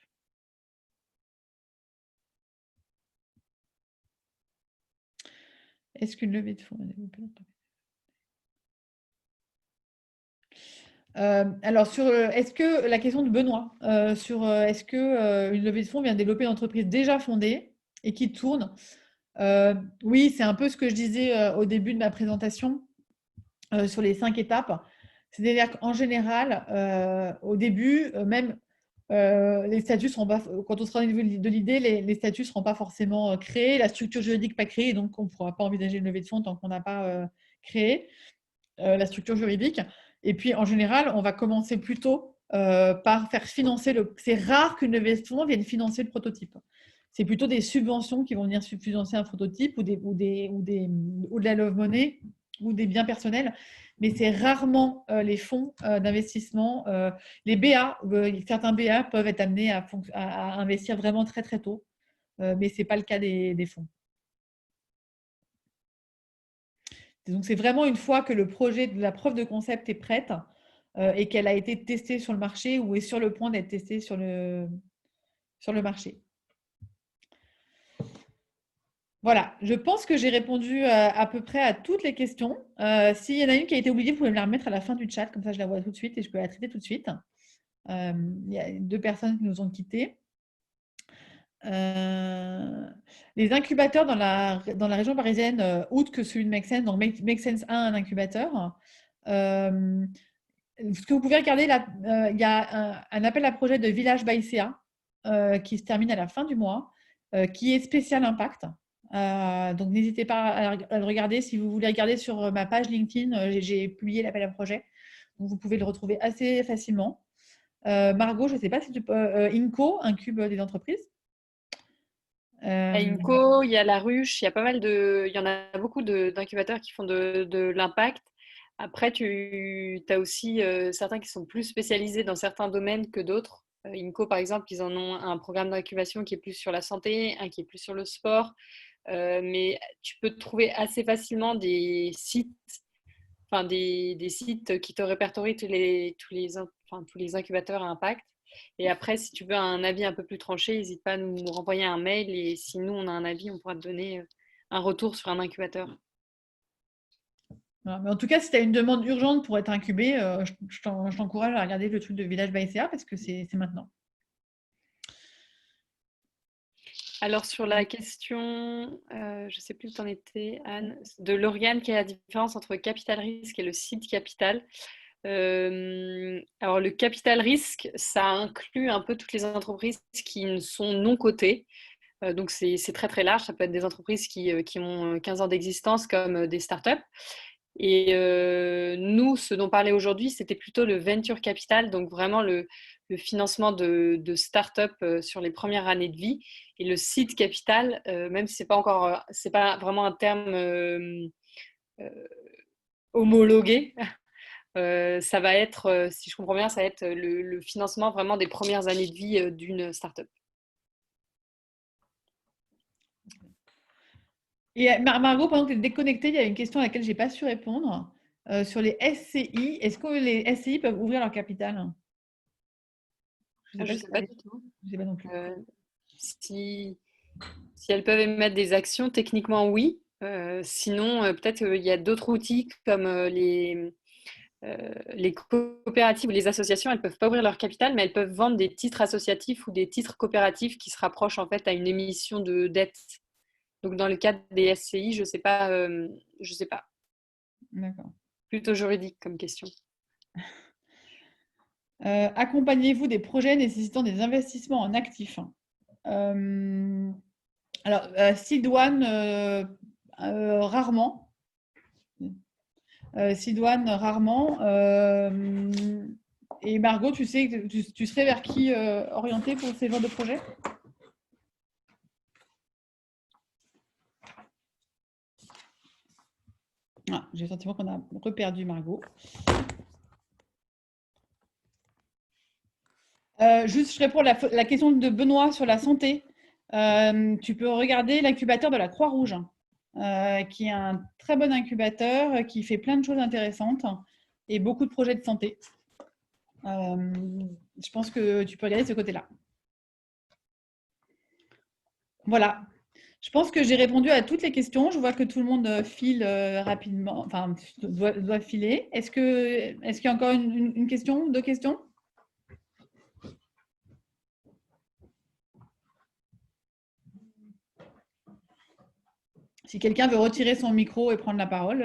Est-ce qu'une levée de fonds a développé l'entreprise? Alors, est-ce que la question de Benoît, est-ce qu'une levée de fonds vient développer une entreprise déjà fondée et qui tourne? Oui, c'est un peu ce que je disais au début de ma présentation sur les 5 étapes. C'est-à-dire qu'en général, au début, même les statuts seront pas, quand on sera au niveau de l'idée, les statuts ne seront pas forcément créés, la structure juridique pas créée, donc on ne pourra pas envisager une levée de fonds tant qu'on n'a pas créé la structure juridique. Et puis, en général, on va commencer plutôt par faire financer C'est rare qu'une levée de fonds vienne financer le prototype. C'est plutôt des subventions qui vont venir financer un prototype ou de la love money ou des biens personnels. Mais c'est rarement les fonds d'investissement. Les BA, certains BA peuvent être amenés à investir vraiment très, très tôt. Mais ce n'est pas le cas des fonds. Donc, c'est vraiment une fois que le projet de la preuve de concept est prête et qu'elle a été testée sur le marché ou est sur le point d'être testée sur le marché. Voilà, je pense que j'ai répondu à peu près à toutes les questions. S'il y en a une qui a été oubliée, vous pouvez me la remettre à la fin du chat, comme ça je la vois tout de suite et je peux la traiter tout de suite. Il y a 2 personnes qui nous ont quittés. Les incubateurs dans la région parisienne, outre que celui de Make Sense, donc Make Sense 1, un incubateur. Ce que vous pouvez regarder, là, il y a un appel à projet de Village by CA qui se termine à la fin du mois, qui est spécial impact. Donc, n'hésitez pas à le regarder. Si vous voulez regarder sur ma page LinkedIn, j'ai publié l'appel à projet. Donc, vous pouvez le retrouver assez facilement. Margot, je ne sais pas si tu peux… Inco, Incube des entreprises. À Inco, il y a La Ruche, il y a pas mal il y en a beaucoup d'incubateurs qui font de l'impact. Après, tu as aussi certains qui sont plus spécialisés dans certains domaines que d'autres. Inco, par exemple, ils en ont un programme d'incubation qui est plus sur la santé, un qui est plus sur le sport. Mais tu peux trouver assez facilement des sites, enfin des sites qui te répertorient tous les incubateurs à impact. Et après, si tu veux un avis un peu plus tranché, n'hésite pas à nous renvoyer un mail et si nous, on a un avis, on pourra te donner un retour sur un incubateur. Voilà. Mais en tout cas, si tu as une demande urgente pour être incubé, je t'encourage à regarder le truc de Village by CA parce que c'est maintenant. Alors, sur la question, je ne sais plus où tu en étais, Anne, de Lauriane, quelle est la différence entre capital risque et le seed capital? Alors, le capital risque, ça inclut un peu toutes les entreprises qui sont non cotées. Donc, c'est très, très large. Ça peut être des entreprises qui ont 15 ans d'existence comme des startups. Et nous, ce dont on parlait aujourd'hui, c'était plutôt le venture capital, donc vraiment le financement de start-up sur les premières années de vie. Et le seed capital, même si c'est pas vraiment un terme homologué, ça va être, si je comprends bien, ça va être le financement vraiment des premières années de vie d'une start-up. Et Margot, pendant que tu es déconnectée, il y a une question à laquelle je n'ai pas su répondre. Sur les SCI, est-ce que les SCI peuvent ouvrir leur capital? Je ne sais pas du tout. Je sais pas non plus. Si elles peuvent émettre des actions, techniquement oui. Sinon, peut-être qu'il y a d'autres outils comme les coopératives ou les associations, elles ne peuvent pas ouvrir leur capital, mais elles peuvent vendre des titres associatifs ou des titres coopératifs qui se rapprochent en fait à une émission de dette. Donc dans le cadre des SCI, je sais pas, je sais pas. D'accord. Plutôt juridique comme question. Accompagnez-vous des projets nécessitant des investissements en actifs? Alors, Sidoine, rarement. Sidoine, rarement. Et Margot, tu sais, tu serais vers qui orienté pour ces genres de projets? Ah, j'ai le sentiment qu'on a reperdu Margot. Juste, je réponds à la question de Benoît sur la santé. Tu peux regarder l'incubateur de la Croix-Rouge, qui est un très bon incubateur, qui fait plein de choses intéressantes et beaucoup de projets de santé. Je pense que tu peux regarder ce côté-là. Voilà. Je pense que j'ai répondu à toutes les questions. Je vois que tout le monde file rapidement, enfin, doit filer. Est-ce qu'il y a encore une question, deux questions? Si quelqu'un veut retirer son micro et prendre la parole,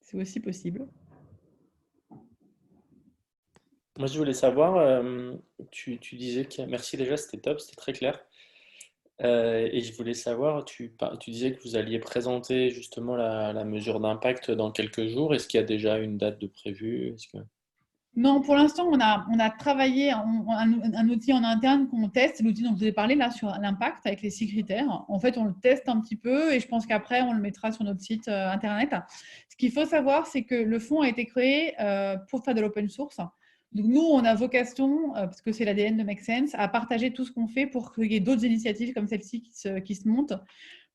c'est aussi possible. Moi, je voulais savoir, tu disais que, merci déjà, c'était top, c'était très clair. Et je voulais savoir, tu disais que vous alliez présenter justement la mesure d'impact dans quelques jours. Est-ce qu'il y a déjà une date de prévue? Non, pour l'instant, on a travaillé un outil en interne qu'on teste, l'outil dont je vous ai parlé là sur l'impact avec les 6 critères. En fait, on le teste un petit peu et je pense qu'après, on le mettra sur notre site internet. Ce qu'il faut savoir, c'est que le fonds a été créé pour faire de l'open source. Donc, nous, on a vocation, parce que c'est l'ADN de Make Sense, à partager tout ce qu'on fait pour qu'il y ait d'autres initiatives comme celle-ci qui se montent,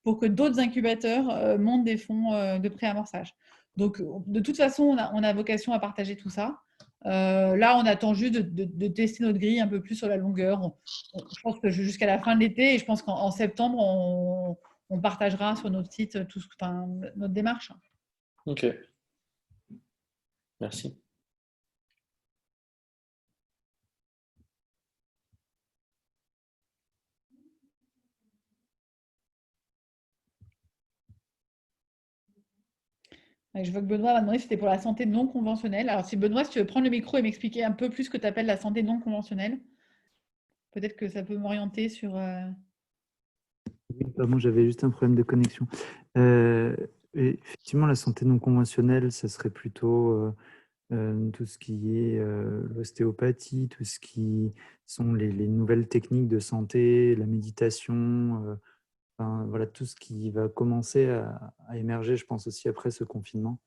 pour que d'autres incubateurs montent des fonds de préamorçage. Donc, de toute façon, on a vocation à partager tout ça. Là, on attend juste de tester notre grille un peu plus sur la longueur. Je pense que jusqu'à la fin de l'été, et je pense qu'en septembre, on partagera sur notre site notre démarche. Ok, merci. Je vois que Benoît m'a demandé si c'était pour la santé non conventionnelle. Alors, si Benoît, si tu veux prendre le micro et m'expliquer un peu plus ce que tu appelles la santé non conventionnelle, peut-être que ça peut m'orienter sur. Oui, pardon, j'avais juste un problème de connexion. Et effectivement, la santé non conventionnelle, ça serait plutôt tout ce qui est l'ostéopathie, tout ce qui sont les nouvelles techniques de santé, la méditation, enfin, voilà, tout ce qui va commencer à émerger, je pense aussi après ce confinement,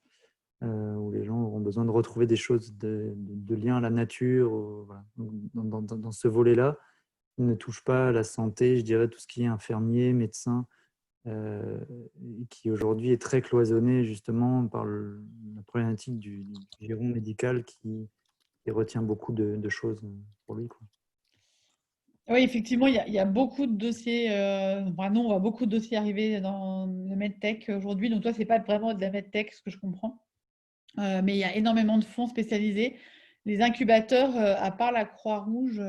où les gens auront besoin de retrouver des choses de lien à la nature, voilà. Dans ce volet-là, il ne touche pas à la santé, je dirais tout ce qui est infirmier, médecin, qui aujourd'hui est très cloisonné justement par la problématique du giron médical qui retient beaucoup de choses pour lui, quoi. Oui, effectivement, il y a beaucoup de dossiers. Nous, on voit beaucoup de dossiers arriver dans le medtech aujourd'hui. Donc, toi, ce n'est pas vraiment de la medtech, ce que je comprends. Mais il y a énormément de fonds spécialisés. Les incubateurs, à part la Croix-Rouge,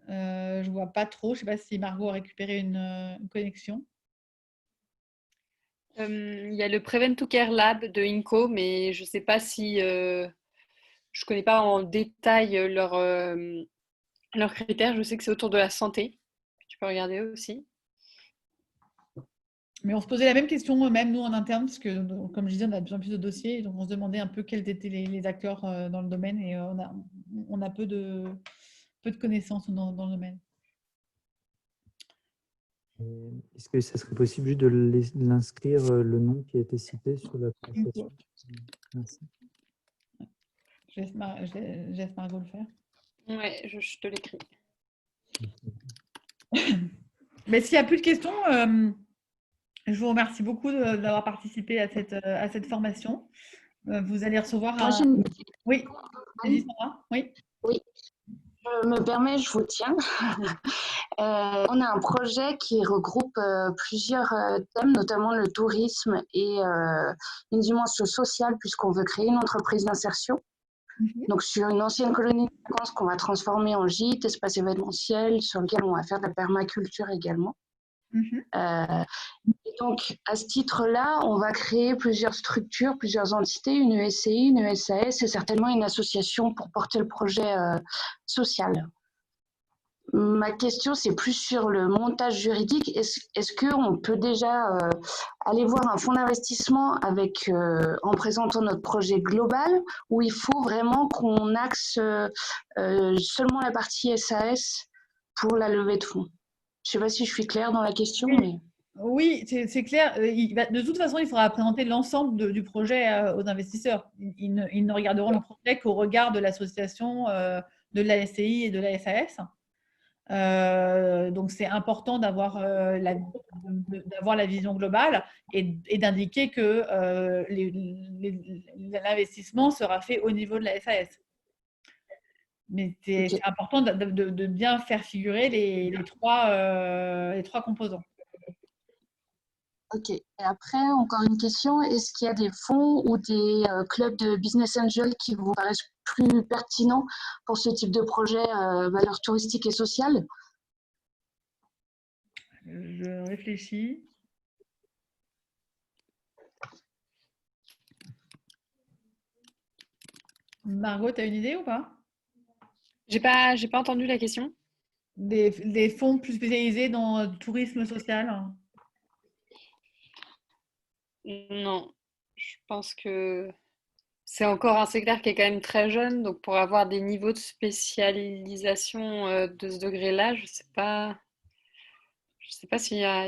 je ne vois pas trop. Je ne sais pas si Margot a récupéré une connexion. Il y a le Prevent to Care Lab de INCO, mais je ne sais pas si je connais pas en détail leurs critères. Je sais que c'est autour de la santé. Tu peux regarder aussi. Mais on se posait la même question, même nous en interne, parce que, comme je disais, on a de plus en plus de dossiers. Donc, on se demandait un peu quels étaient les acteurs dans le domaine. Et on a peu de connaissances dans le domaine. Est-ce que ça serait possible juste de l'inscrire, le nom qui a été cité sur la présentation? Merci. Je laisse Margot le faire. Ouais, je te l'écris. Mais s'il n'y a plus de questions, je vous remercie beaucoup d'avoir participé à cette formation. Vous allez recevoir Moi, j'ai une... Oui, vas-y, Sandra. Oui. Oui. Je me permets, je vous tiens. On a un projet qui regroupe plusieurs thèmes, notamment le tourisme et une dimension sociale, puisqu'on veut créer une entreprise d'insertion. Donc, sur une ancienne colonie de vacances qu'on va transformer en gîte, espace événementiel, sur lequel on va faire de la permaculture également. Et donc, à ce titre-là, on va créer plusieurs structures, plusieurs entités, une ESCI, une ESAS et certainement une association pour porter le projet social. Ma question, c'est plus sur le montage juridique. Est-ce qu'on peut déjà aller voir un fonds d'investissement avec, en présentant notre projet global, ou il faut vraiment qu'on axe seulement la partie SAS pour la levée de fonds? Je ne sais pas si je suis claire dans la question. Mais... Oui, c'est clair. De toute façon, il faudra présenter l'ensemble du projet aux investisseurs. Ils ne regarderont le projet qu'au regard de l'association, de la SCI et de la SAS. Donc, c'est important d'avoir la vision globale et d'indiquer que l'investissement sera fait au niveau de la SAS. Mais c'est important de bien faire figurer les trois composants. Ok. Et après, encore une question, est-ce qu'il y a des fonds ou des clubs de business angel qui vous paraissent plus pertinents pour ce type de projet valeur touristique et sociale? Je réfléchis. Margot, tu as une idée ou pas? J'ai pas entendu la question. Des fonds plus spécialisés dans le tourisme social? Non, je pense que c'est encore un secteur qui est quand même très jeune, donc pour avoir des niveaux de spécialisation de ce degré-là, je sais pas s'il y a.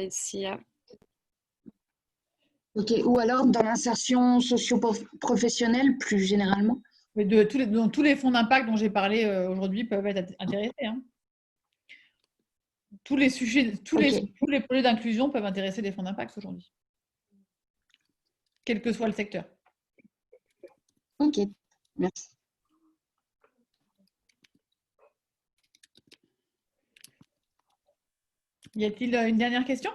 Ok. Ou alors dans l'insertion socio-professionnelle plus généralement? Mais tous les fonds d'impact dont j'ai parlé aujourd'hui peuvent être intéressés. Hein. Tous les sujets, tous les projets d'inclusion peuvent intéresser des fonds d'impact aujourd'hui, quel que soit le secteur. Ok, merci. Y a-t-il une dernière question?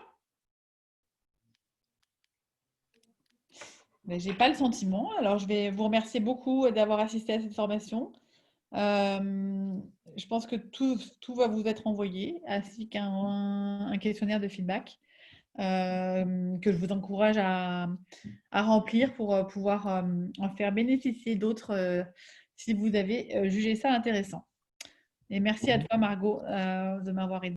Mais j'ai pas le sentiment. Alors, je vais vous remercier beaucoup d'avoir assisté à cette formation. Je pense que tout va vous être envoyé, ainsi qu'un questionnaire de feedback que je vous encourage à remplir pour pouvoir en faire bénéficier d'autres si vous avez jugé ça intéressant. Et merci à toi, Margot, de m'avoir aidé.